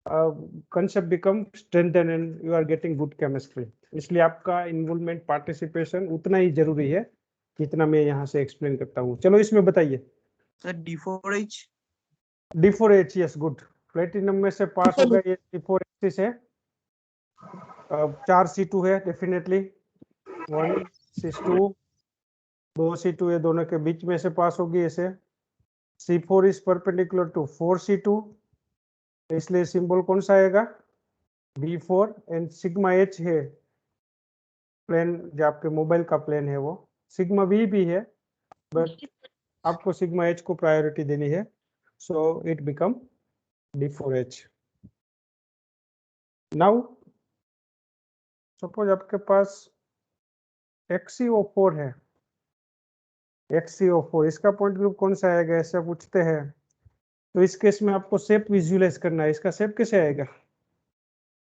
concept become strengthen and you are getting good chemistry. इसलिए आपका इन्वॉल्वमेंट, पार्टिसिपेशन उतना ही जरूरी है जितना मैं यहाँ से एक्सप्लेन करता हूँ। चलो इसमें बताइए। Sir D4H। D4H, yes good, platinum में से पास होगा ये। D4H है, 4 C2 है डेफिनेटली, 1 C2, 2 C2, ये दोनों के बीच में से पास होगी ऐसे। C4 is perpendicular to 4 C2, इसलिए सिंबल कौन सा आएगा? B4। एंड सिग्मा H है, प्लेन जो आपके मोबाइल का प्लेन है वो। सिग्मा V भी है, बट आपको सिग्मा H को प्रायोरिटी देनी है, so it become D4H। Now suppose आपके पास XeO4 है, XeO4, इसका पॉइंट ग्रुप कौन सा आएगा, ऐसा पूछते हैं। तो इस केस में आपको शेप विजुअलाइज करना है। इसका शेप कैसे आएगा?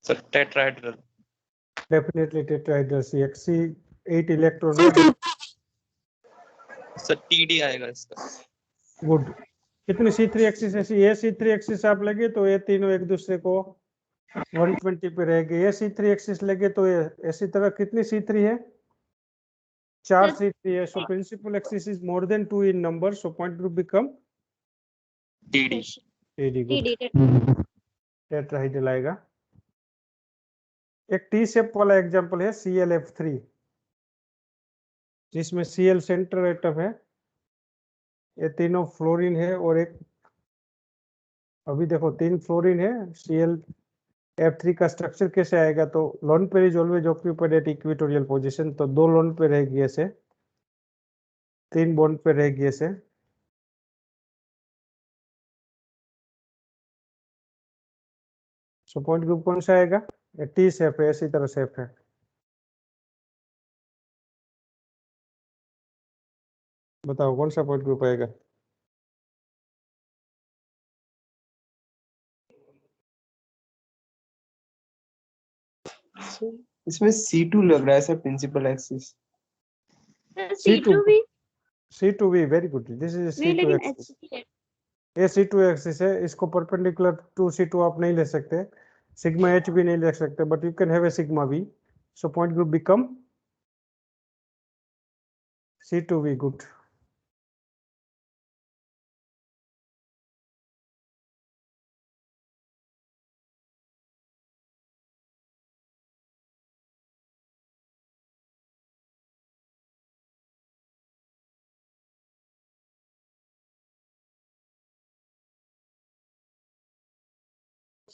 Sir, tetrahedral. Definitely tetrahedral, Xe8 electron है। Sir, TD आएगा इसका. गुड, कितनी C3 एक्सिस ऐसी, ये C3 एक्सिस आप लगे तो ये तीनों एक दूसरे को 120 पे रहेगी। ये C3 एक्सिस लगे तो ये ऐसी तरह कितनी C3 है? 4 C3 है। So principal axis is more than 2 in number, so point group become TD. TD। Good, TD. Tetrahedral आएगा। एक टी शेप वाला एग्जांपल है ClF3, जिसमें Cl सेंटर एटम है, ये तीनों फ्लोरीन है, और एक अभी देखो 3 फ्लोरीन है। ClF3 का स्ट्रक्चर कैसे आएगा? तो lone pair is always occupied at equatorial position, तो 2 लोन पे रहेगी ऐसे, 3 बॉन्ड पे रहेगी ऐसे, सो पॉइंट ग्रुप कौन सा आएगा? टी शेप है, इसी तरह शेप है। बताओ कौन सा पॉइंट ग्रुप आएगा? इसमें C2 लग रहा है सर, प्रिंसिपल एक्सिस। C2 भी C2V, very good, this is नहीं, C2 लेकिन एक्सिस। H है। ये C2 एक्सिस है, इसको परपेंडिकुलर टू C2 आप नहीं ले सकते, सिग्मा H भी नहीं ले सकते, but you can have a sigma V, so point group become C2V, good.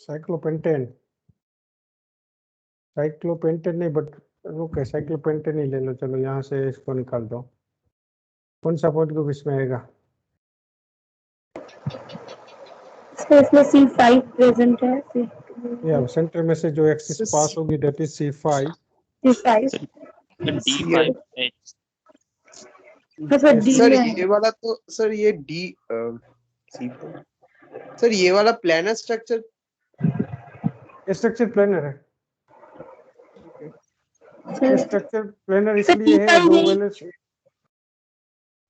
Cyclopentane, cyclopentane नहीं, बट ओके साइक्लोपेंटेन ही ले लो, चलो यहाँ से इसको निकाल दो। कौन सा पॉइंट ग्रुप इसमें आएगा? सर इसमें C5 प्रेजेंट है, या सेंटर में से जो एक्सिस पास होगी that is C5। C5। D5 H। Sir D sir में ये वाला तो सर ये D सर ये वाला प्लानर स्ट्रक्चर। स्ट्रक्चर प्लानर है, सर स्ट्रक्चर प्लानर इसलिए है, T5 दो नहीं। वैलेंस,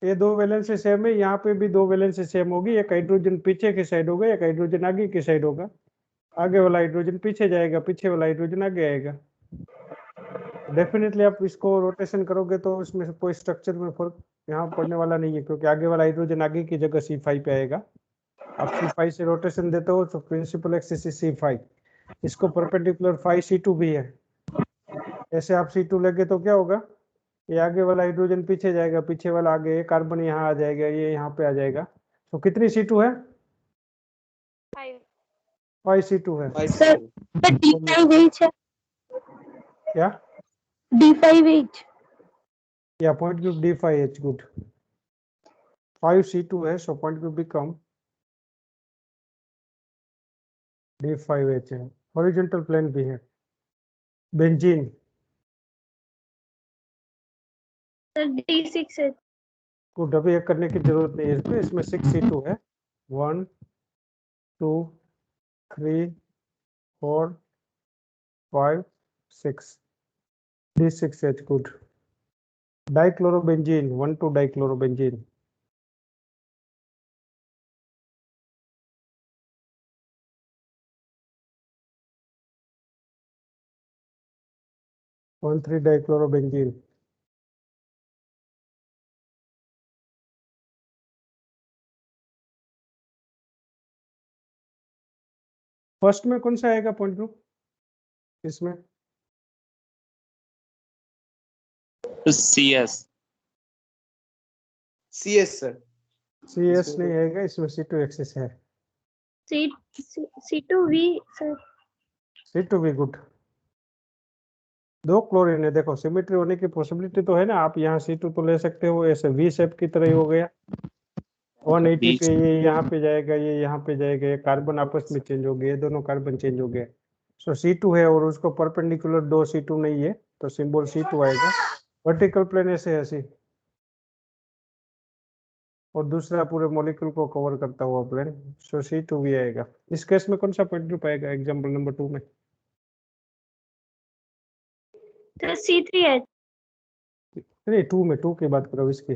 ये दो वैलेंस से सेम है, यहाँ पे भी दो वैलेंस से सेम होगी, एक हाइड्रोजन पीछे की साइड होगा, एक हाइड्रोजन आगे की साइड होगा, आगे वाला हाइड्रोजन पीछे जाएगा, पीछे वाला हाइड्रोजन आगे आएगा। डेफिनेटली आप इसको रोटेशन करोगे तो इसमें से कोई स्ट्रक्चर में फर्क यहाँ पड़ने वाला नहीं है, क्योंकि आगे वाला हाइड्रोजन आगे की जगह C5 पे आएगा। आप C5 से रोटेशन देते हो तो प्रिंसिपल एक्सिस C5, इसको परपेंडिकुलर 5C2 भी है। ऐसे आप C2 लेंगे तो क्या होगा, ये आगे वाला हाइड्रोजन पीछे जाएगा, पीछे वाला आगे, कार्बन यहाँ आ जाएगा, ये यहाँ पे आ जाएगा। तो कितनी C2 है? 5C2 है। सर D5H है, क्या? D5H। या point group D5H, good. 5C2 है, सो पॉइंट ग्रुप बिकम D5H है। हॉरिजॉन्टल प्लेन भी है। बेंजीन, सर D6 है। को डबल एक करने की जरूरत नहीं है इसमें, इसमें 6C2 है। 1 2 3 4 5 6, D6H, good. Dichlorobenzene, 1,2 dichlorobenzene, one 3 dichlorobenzene. First में कौन सा आएगा पॉइंट ग्रुप इसमें? CS। CS sir. CS नहीं आएगा, इसमें C2 एक्सिस है। C2V sir. C2 good. दो क्लोरीन है, देखो सिमेट्री होने की पॉसिबिलिटी तो है ना, आप यहाँ C2 तो ले सकते हो, ऐसे V शेप की तरह ही हो गया। 180 पे ये यहाँ पे जाएगा, ये यहाँ पे जाएगा, ये कार्बन आपस में चेंज हो गए, ये दोनों कार्बन चेंज हो गए। सो C2 है और उसको परपेंडिकुलर दो C2 नहीं है, तो सिंबल C2 आएगा। वर्टिकल प्लेन ऐसे ऐसे, और दूसरा पूरे मॉलिक्यूल को कवर करता हुआ प्लेन, सो C2 भी आएगा। इस केस में कौन सा पॉइंट ग्रुप आएगा एग्जाम्पल नंबर 2 में? तो C3H। नहीं 2 में, 2 की बात करो इसकी।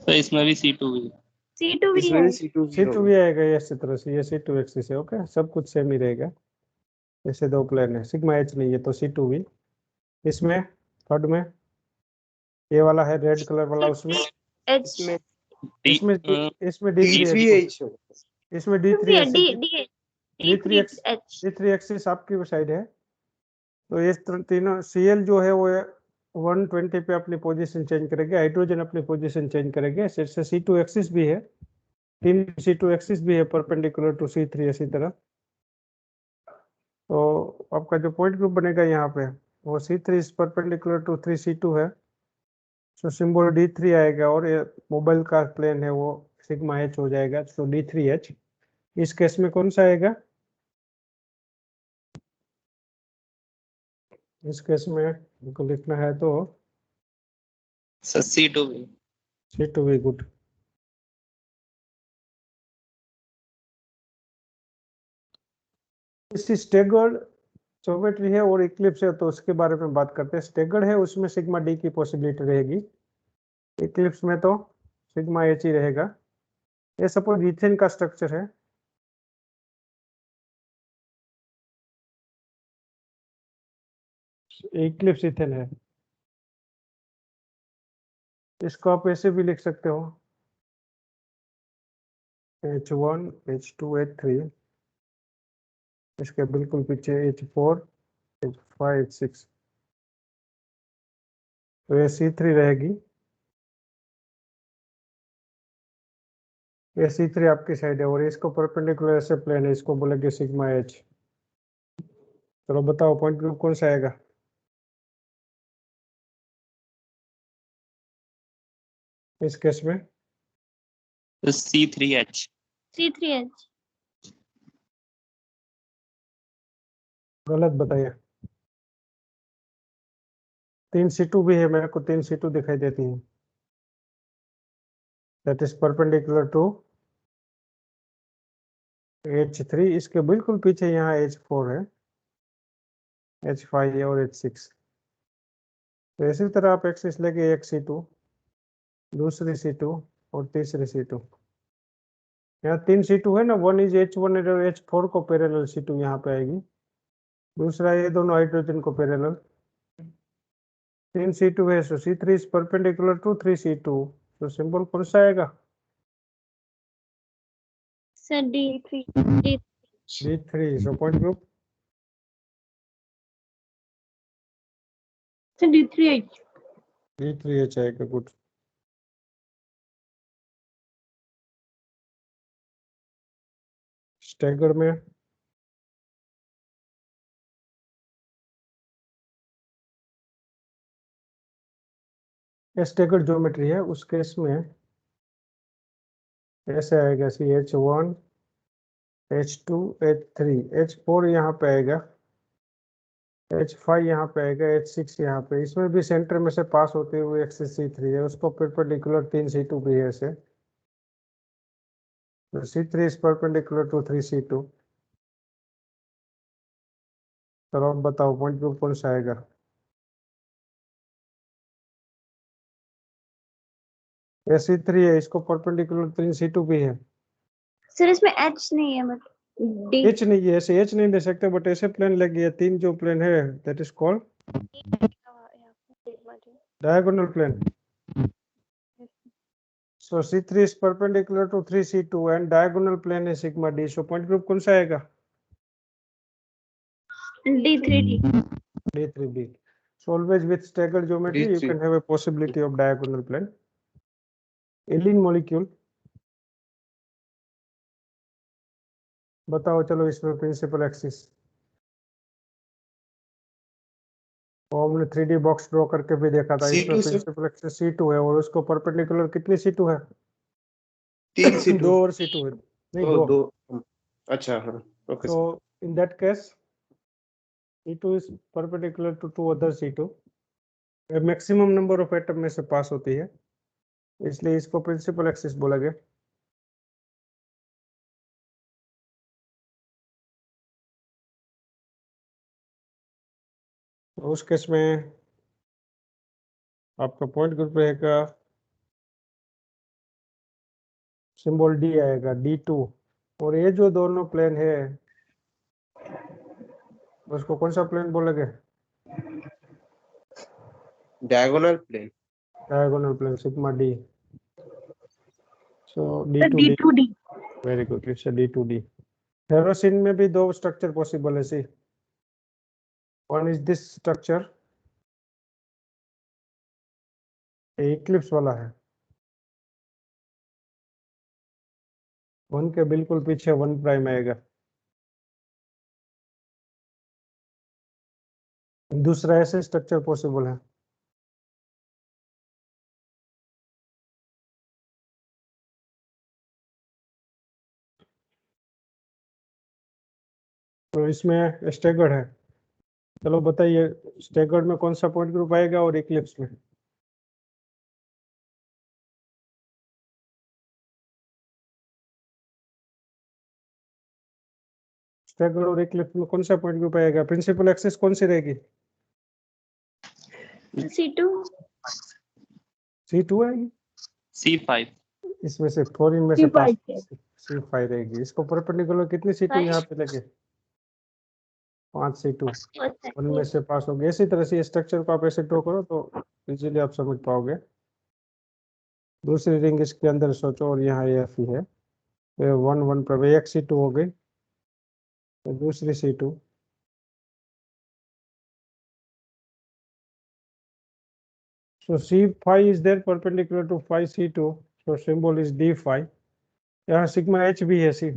तो इसमें भी C2 भी। C2V इसमें है। भी C2 C2 भी आएगा, ये इसी तरह से, ये C2 एक्सिस है, ओके सब कुछ सेम ही रहेगा। ऐसे दो प्लेन है, सिग्मा H नहीं है तो C2 भी। इसमें थर्ड में ये वाला है रेड कलर वाला, उसमें H। इसमें इसमें इसमें D3H, D3H इसमें D3 D3 D3 एक्सिस आपकी साइड है। तो ये तीनों Cl जो है वो 120 पे अपनी पोजीशन चेंज करेंगे, हाइड्रोजन अपनी पोजीशन चेंज करेंगे, फिर से C2 एक्सिस भी है, तीन C2 एक्सिस भी है परपेंडिकुलर टू C3 इसी तरह। तो आपका जो पॉइंट ग्रुप बनेगा यहाँ पे वो C3 is perpendicular to 3C2 है, सो सिंबल D3 आएगा, और ये मोबाइल का प्लेन है वो सिग्मा H हो जाएगा, सो D3H। इस केस में कौन सा आएगा? इस केस में हमको लिखना है तो सर C2V. C2V good. इस स्टेगर्ड ज्योमेट्री है और इक्लिप्स है तो उसके बारे में बात करते हैं। स्टेगर्ड है उसमें सिग्मा डी की पॉसिबिलिटी रहेगी, इक्लिप्स में तो सिग्मा एच ही रहेगा। ये सपोज इथेन का स्ट्रक्चर है, इक्लिप्स इथेन है, इसको आप ऐसे भी लिख सकते हो H1 H2 H3, इसके बिल्कुल पीछे H4 H5 H6, तो ये C3 रहेगी, ये C3 आपकी साइड है और इसको परपेंडिकुलर ऐसे प्लेन है, इसको बोलेंगे सिग्मा एच। चलो बताओ पॉइंट ग्रुप कौन सा आएगा? इस केस में तो C3H. C3H। गलत बताइए। 3 C2 भी है, मेरे को 3 C2 दिखाई देती है, that is perpendicular to H3, इसके बिल्कुल पीछे यहाँ H4 है, H5 है और H6। तो इसी तरह आप एक्सिस लेके एक C2, दूसरी C2 और तीसरी C2, यहाँ 3 C2 है ना, वन इज H1 और H4 को पैरेलल C2 यहाँ पे आएगी, दूसरा ये दोनों हाइड्रोजन को पैरेलल। 3 C2 है, सो C3 is perpendicular to 3 C2, तो सिंबल कौन सा आएगा? Sir D3। D3, सो point group sir D3H। D3H आएगा, गुड। स्टैगर में स्टैगर ज्योमेट्री है, उस केस में ऐसे आएगा H1 H2 H3 H4 यहाँ पे आएगा, H5 यहाँ पे आएगा, H6 यहाँ पे, इसमें भी सेंटर में से पास होते हुए एक्सिस C3 है, उसको परपेंडिकुलर 3 C2 भी है ऐसे, तो C3 is perpendicular to 3 C2। चलो अब बताओ पॉइंट ग्रुप कौन सा आएगा? ये C3 है, इसको परपेंडिकुलर 3 C2 भी है। सर इसमें H नहीं है, मतलब D। H नहीं है, ऐसे H नहीं ले सकते, बट ऐसे प्लेन लगी 3 जो प्लेन है, that is called diagonal plane. So C3 is perpendicular to 3 C2 and diagonal plane is sigma D. So point group कौन सा आएगा? D3D। D3D. So always with staggered geometry you D3. can have a possibility of diagonal plane. Alene molecule. बताओ चलो इसमें principal axis, वो हमने 3D box draw करके भी देखा था, इसमें C2 से प्रिंसिपल एक्सिस C2 है और उसको परपेंडिकुलर कितनी C2 है? 3 C2। 2 और C2 है, नहीं ओ 2। दो। अच्छा हाँ, okay So in that case C2 is perpendicular to 2 other C2, maximum number of atom में से पास होती है, इसलिए इसको प्रिंसिपल एक्सिस बोला गया। तो उस केस में आपका पॉइंट ग्रुप रहेगा, सिंबल डी आएगा, D2। और ये जो दोनों प्लेन है उसको कौन सा प्लेन बोलेंगे? Diagonal plane. Diagonal plane, sigma D. So sir D2D, D2D। Very good, it's D2D। Ferrocene में भी दो स्ट्रक्चर पॉसिबल है, see one is this structure, eclipse वाला है, वन के बिल्कुल पीछे 1 प्राइम आएगा, दूसरा ऐसे स्ट्रक्चर पॉसिबल है। तो इसमें स्टैगर्ड है। चलो बताइए स्टैगर्ड में कौन सा पॉइंट ग्रुप आएगा और इक्लिप्स में? स्टैगर्ड और इक्लिप्स में कौन सा पॉइंट ग्रुप आएगा? प्रिंसिपल एक्सिस कौन सी रहेगी? C2 C2 आएगी। C5 इसमें से 4 इनमें से C5 पास है। C5 रहेगी। इसको परपेंडिकुलर कितनी C2 Five? यहाँ पे लगे? 5 C2 अच्छा, उनमें से पास हो गए। इसी तरह से स्ट्रक्चर को आप ऐसे ड्रॉ करो तो इजीली आप समझ पाओगे। दूसरी रिंग इसके अंदर सोचो और यहाँ ये F ही है। तो 1 1 पर एक C2 हो गई, तो दूसरी C2 so C5 is there perpendicular to 5 C2, so symbol is D5. यहाँ सिग्मा H भी है सी।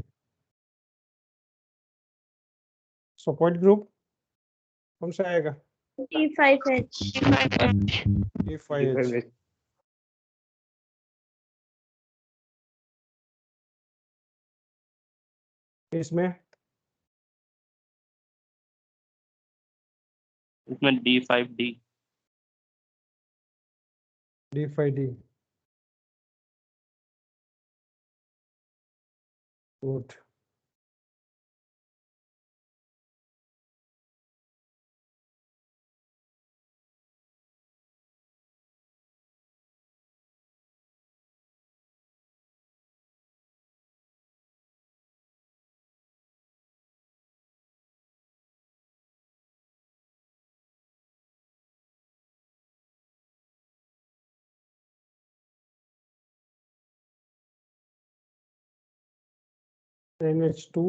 so point group कौन सा आएगा? D5H D5H। इसमें इसमें D5D D5D। Good. NH2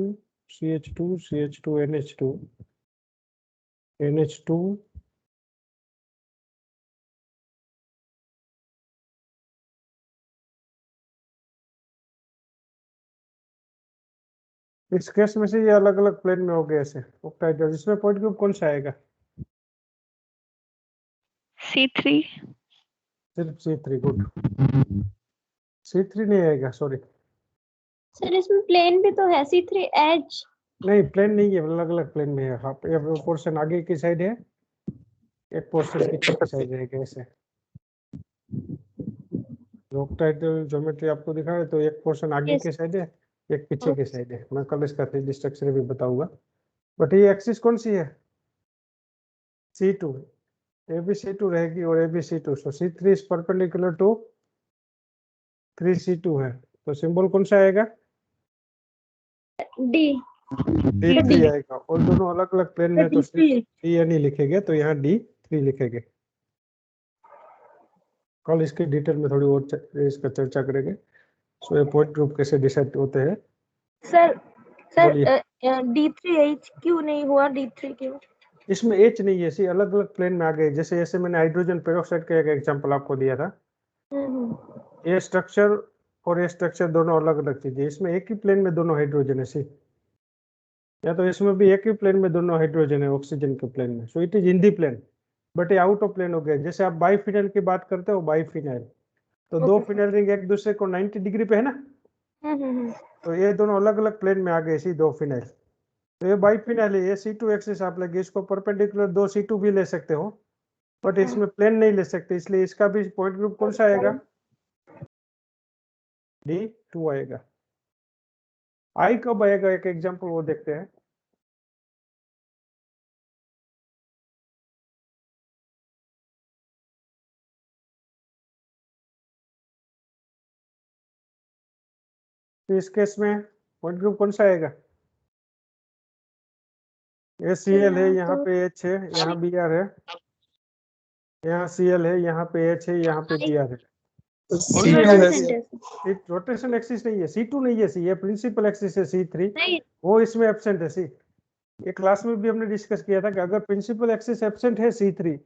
CH2 CH2 NH2 NH2 इस केस में से ये अलग अलग प्लेन में हो गए ऐसे ऑक्टाहेड्रल। इसमें पॉइंट ग्रुप कौन सा आएगा? C3 सिर्फ C3। गुड। C3 नहीं आएगा, सॉरी। सर इसमें प्लेन भी तो है C3H। नहीं प्लेन नहीं है, अलग अलग प्लेन में है। हाँ ये पोर्शन आगे की साइड है, एक पोर्शन पीछे की साइड है कैसे। ऑक्टाहेड्रल ज्योमेट्री आपको दिखा रहे तो एक पोर्शन आगे Yes. की साइड है, एक पीछे की साइड है। मैं कल इसका 3D स्ट्रक्चर भी बताऊंगा। बट ये एक्सिस कौन सी है? C2। ए बी C2 रहेगी और A B C2, so C3 is perpendicular to 3C2 है, तो सिंबल कौन सा आएगा? D D3 आएगा। और दोनों अलग अलग प्लेन में तो D3 D नहीं लिखेंगे, तो यहाँ D3 लिखेंगे। कल इसकी डिटेल में थोड़ी और इसका चर्चा करेंगे। सो ये पॉइंट ग्रुप कैसे डिसाइड होते हैं। सर बोलिए। D3H क्यों नहीं हुआ? D3 क्यों? इसमें H नहीं है, सी अलग अलग प्लेन में आ गए। जैसे ऐसे मैंने हाइड्रोजन पेरोक्साइड का एक एग्जांपल आपको दिया था। ये स्ट्रक्चर और ये स्ट्रक्चर दोनों अलग अलग चीजें। इसमें एक ही प्लेन में दोनों हाइड्रोजन है सी, या तो इसमें भी एक ही प्लेन में दोनों हाइड्रोजन है ऑक्सीजन के प्लेन में। So it is in the plane, but ये आउट ऑफ प्लेन हो गया। जैसे आप बाईफिनाइल की बात करते हो, बाईफिनाइल तो दो Okay. फिनाइल रिंग एक दूसरे को 90 डिग्री पे है ना, तो ये दोनों अलग अलग प्लेन में आ गए सी दो फिनाइल। तो ये बाईफिनाइल है, ये C2 एक्सिस आप लगे, इसको परपेंडिकुलर दो C2 भी ले सकते हो, बट इसमें प्लेन नहीं ले सकते, इसलिए इसका भी पॉइंट ग्रुप कौन सा आएगा? D2 आएगा। आई कब आएगा? एक एग्जांपल वो देखते हैं। तो इस केस में पॉइंट ग्रुप कौन सा आएगा? ये Cl है, यहाँ पे H है, यहाँ Br है, यहाँ Cl है, यहाँ पे H है, यहाँ पे Br है। रोटेशन एक्सिस नहीं है, C2 नहीं है सी, ये प्रिंसिपल एक्सिस है C3, नहीं वो इसमें एब्सेंट है सी। ये क्लास में भी हमने डिस्कस किया था कि अगर प्रिंसिपल एक्सिस एब्सेंट है C3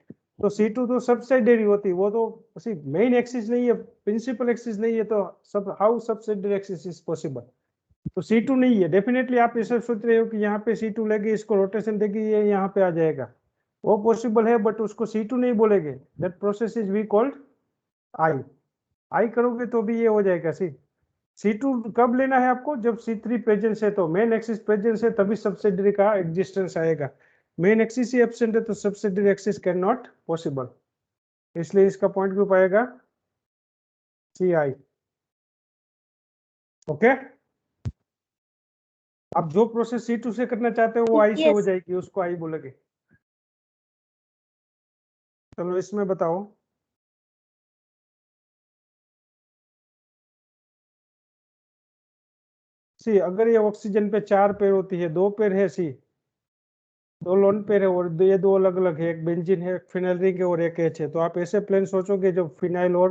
तो C2 तो सब्सिडायरी होती, वो तो मेन एक्सिस नहीं है, प्रिंसिपल एक्सिस नहीं है, तो सब how subsidiary axis is possible. तो C2 नहीं है डेफिनेटली। आप ऐसे सोच रहे हो कि यहाँ पे C2 लेगी, इसको रोटेशन देगी, ये यहाँ पे आ जाएगा, वो पॉसिबल है, बट उसको C2 नहीं बोलेंगे। That process is we called I. I करोगे तो भी ये हो जाएगा सी। C2 कब लेना है आपको? जब C3 प्रेजेंस है, तो मेन एक्सिस प्रेजेंस है तभी सब्सिडियरी का एग्जिस्टेंस आएगा। मेन एक्सिस ही एब्सेंट है तो subsidiary axis can not possible, इसलिए इसका पॉइंट ग्रुप आएगा CI। ओके, आप जो प्रोसेस C2 से करना चाहते हो वो I से हो Yes. जाएगी, उसको I बोलेंगे। चलो इसमें बताओ, सी अगर ये ऑक्सीजन पे 4 पेयर होती है, 2 पेयर है सी, 2 लोन पेयर है, और ये 2 अलग अलग है, एक बेंजीन है, एक फिनाइल रिंग है और एक H है, तो आप ऐसे प्लेन सोचोगे जो फिनाइल और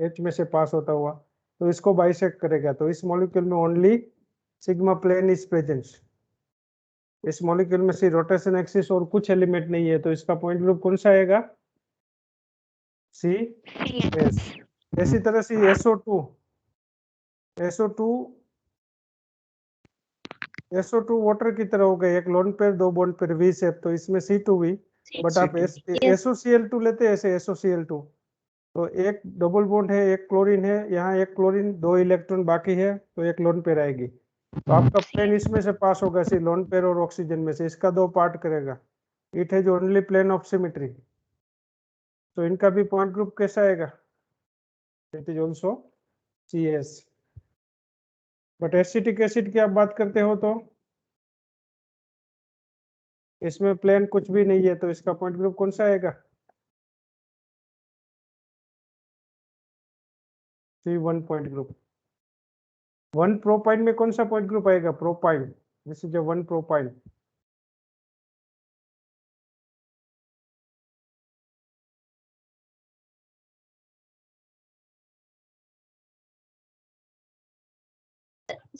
H में से पास होता हुआ, तो इसको बाइसेक्ट करेगा, तो इस मॉलिक्यूल में only sigma plane is present. इस मॉलिक्यूल में सी रोटेशन एक्सिस और कुछ एलिमेंट नहीं है, तो इसका पॉइंट ग्रुप कौन सा आएगा? C s. इसी तरह से SO2 वाटर की तरह हो गए, एक lone pair 2 bond pair V shape, तो इसमें C2V। बट आप Yes. SOCl2 लेते हैं, ऐसे SOCl2, तो एक डबल बॉन्ड है, एक क्लोरीन है, यहाँ एक क्लोरीन, 2 इलेक्ट्रॉन बाकी है, तो एक लोन पेयर आएगी, तो आपका प्लेन इसमें से पास होगा, सी लोन पेयर और ऑक्सीजन में से, इसका 2 पार्ट करेगा। It has only plane of symmetry, तो इनका भी पॉइंट ग्रुप कैसा आएगा? It is also CS। But acetic acid की आप बात करते हो तो इसमें प्लेन कुछ भी नहीं है, तो इसका पॉइंट ग्रुप कौन सा आएगा? C1 point group. 1 प्रोपाइन में कौन सा पॉइंट ग्रुप आएगा? Propyne, this is 1 propyne.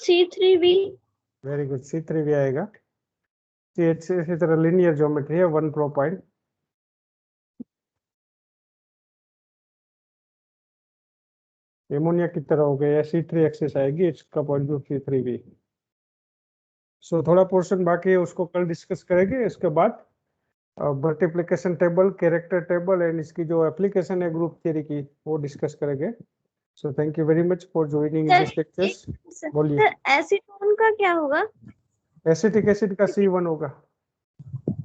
C3V. Very good, C3 भी आएगा। CH से इसी तरह लीनियर ज्योमेट्री है, 1 प्रोपाइन। एमोनिया की तरह हो गया, C3 एक्सिस आएगी, इसका पॉइंट ग्रुप C3V। सो थोड़ा पोर्शन बाकी है, उसको कल डिस्कस करेंगे। इसके बाद multiplication table, character table and इसकी जो एप्लीकेशन है ग्रुप थ्योरी की, वो डिस्कस करेंगे। So thank you very much for joining in this lectures. बोलिए। सर एसीटोन का क्या होगा? एसिटिक एसिड का C1 होगा।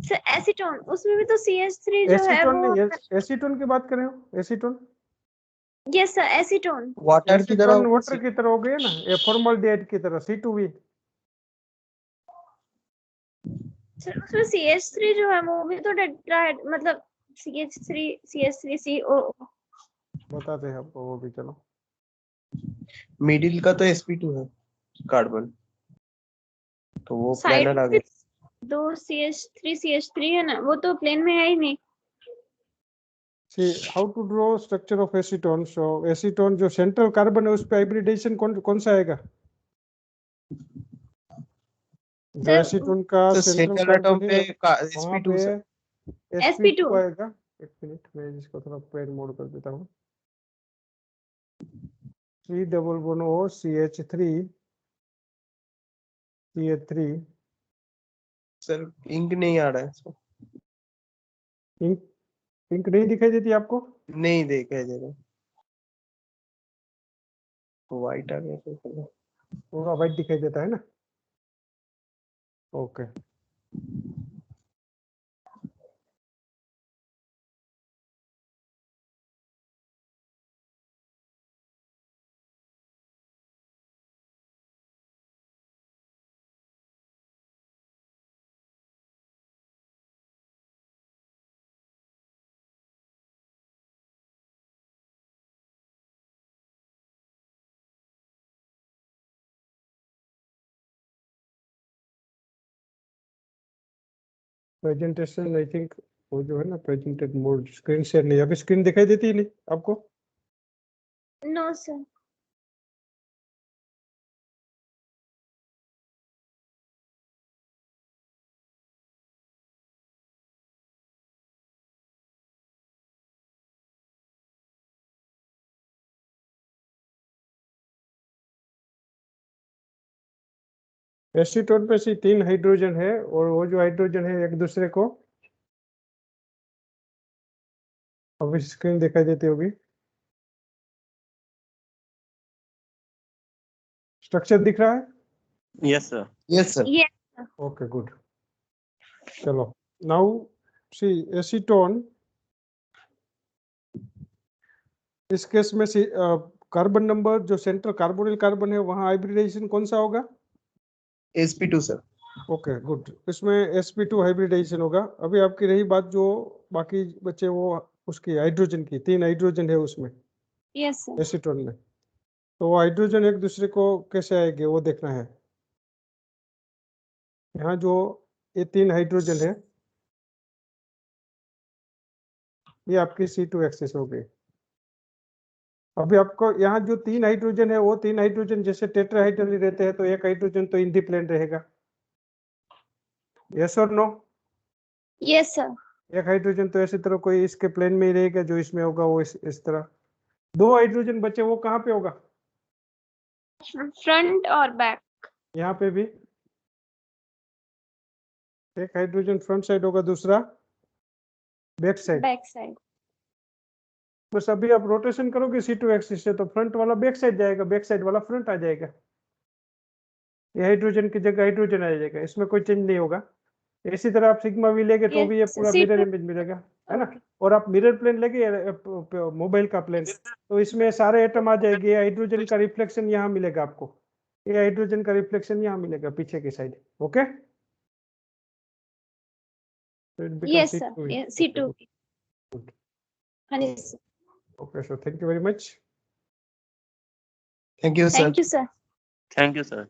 सर एसीटोन, उसमें भी तो CH3 जो है एसीटोन वो। नहीं, एसीटोन की बात कर रहे हो? Acetone, yes sir acetone. Water की तरह एसीटोन वाटर की तरह हो गया ना, ये फॉर्मल्डिहाइड की तरह, C2V। सर उसमें CH3 जो है वो भी तो टेट्राहेड, मतलब CH3 CH3CO। बताते हैं आपको वो भी, चलो। मिडिल का तो sp2 है कार्बन, तो वो साइड प्लानर आ में गया। दो CH3 है ना, वो तो प्लेन में है ही नहीं। See how to draw structure of acetone। So acetone जो सेंट्रल कार्बन है उस पे हाइब्रिडेशन कौन कौन सा आएगा? जो सर एसीटोन का तो सेंट्रल सेंट्रल एटम कार्बन पे है, वहां sp2 पे सर। sp2 आएगा। एक मिनट, मैं इसको थोड़ा पेन मोड कर देता हूँ। 3 double bond O CH3 CH3। Sir ink नहीं आ रहा है सर। इंक, इंक नहीं दिखाई देती आपको? नहीं देखा है जरा, व्हाइट आ गया सर। पूरा व्हाइट दिखाई देता है ना? ओके। प्रेजेंटेशन आई थिंक वो जो है ना, प्रेजेंटेड मोड स्क्रीन शेयर नहीं, अभी स्क्रीन दिखाई देती है नहीं आपको? No sir. एसीटोन पे से 3 हाइड्रोजन है, और वो जो हाइड्रोजन है एक दूसरे को, अभी स्क्रीन दिखाई देती होगी। स्ट्रक्चर दिख रहा है? Yes, sir. Yes, sir. ये ओके गुड। चलो नाउ सी एसीटोन, इस केस में कार्बन नंबर जो सेंट्रल कार्बोनिल कार्बन है वहाँ हाइब्रिडाइजेशन कौन सा होगा? sp2 sir. ओके गुड, इसमें sp2 हाइब्रिडाइजेशन होगा। अभी आपकी रही बात जो बाकी बचे वो उसकी हाइड्रोजन की, 3 हाइड्रोजन है उसमें यस सर। एसीटोन में, तो वो हाइड्रोजन एक दूसरे को कैसे आएंगे वो देखना है। यहाँ जो ये 3 हाइड्रोजन है ये आपकी C2 एक्सिस हो गई। अभी आपको यहाँ जो 3 हाइड्रोजन है वो 3 हाइड्रोजन जैसे टेट्राहाइड्रल रहते हैं तो एक हाइड्रोजन तो इन दी प्लेन रहेगा, यस और नो? Yes sir. एक हाइड्रोजन तो ऐसी तरह कोई इसके प्लेन में ही रहेगा, जो इसमें होगा वो इस तरह। 2 हाइड्रोजन बचे वो कहाँ पे होगा? फ्रंट और बैक। यहाँ पे भी एक हाइड्रोजन फ्रंट साइड होगा, दूसरा बैक साइड। Back side. बस अभी आप रोटेशन करोगे C2 एक्सिस से तो फ्रंट वाला बैक साइड जाएगा, बैक साइड वाला फ्रंट आ जाएगा। ये हाइड्रोजन की जगह हाइड्रोजन आ जाएगा, इसमें कोई चेंज नहीं होगा। इसी तरह आप सिग्मा भी लेंगे तो भी ये पूरा C2 मिरर इमेज मिलेगा, है ना? और आप मिरर प्लेन लेंगे मोबाइल का प्लेन तो इसमें सारे एटम आ जाएंगे, हाइड्रोजन का रिफ्लेक्शन यहाँ मिलेगा आपको, ये हाइड्रोजन का रिफ्लेक्शन यहाँ मिलेगा पीछे की side. Okay, yes sir. C2। हाँ जी sir. Okay sir, thank you very much. Thank you, sir. Thank you sir. Thank you, sir.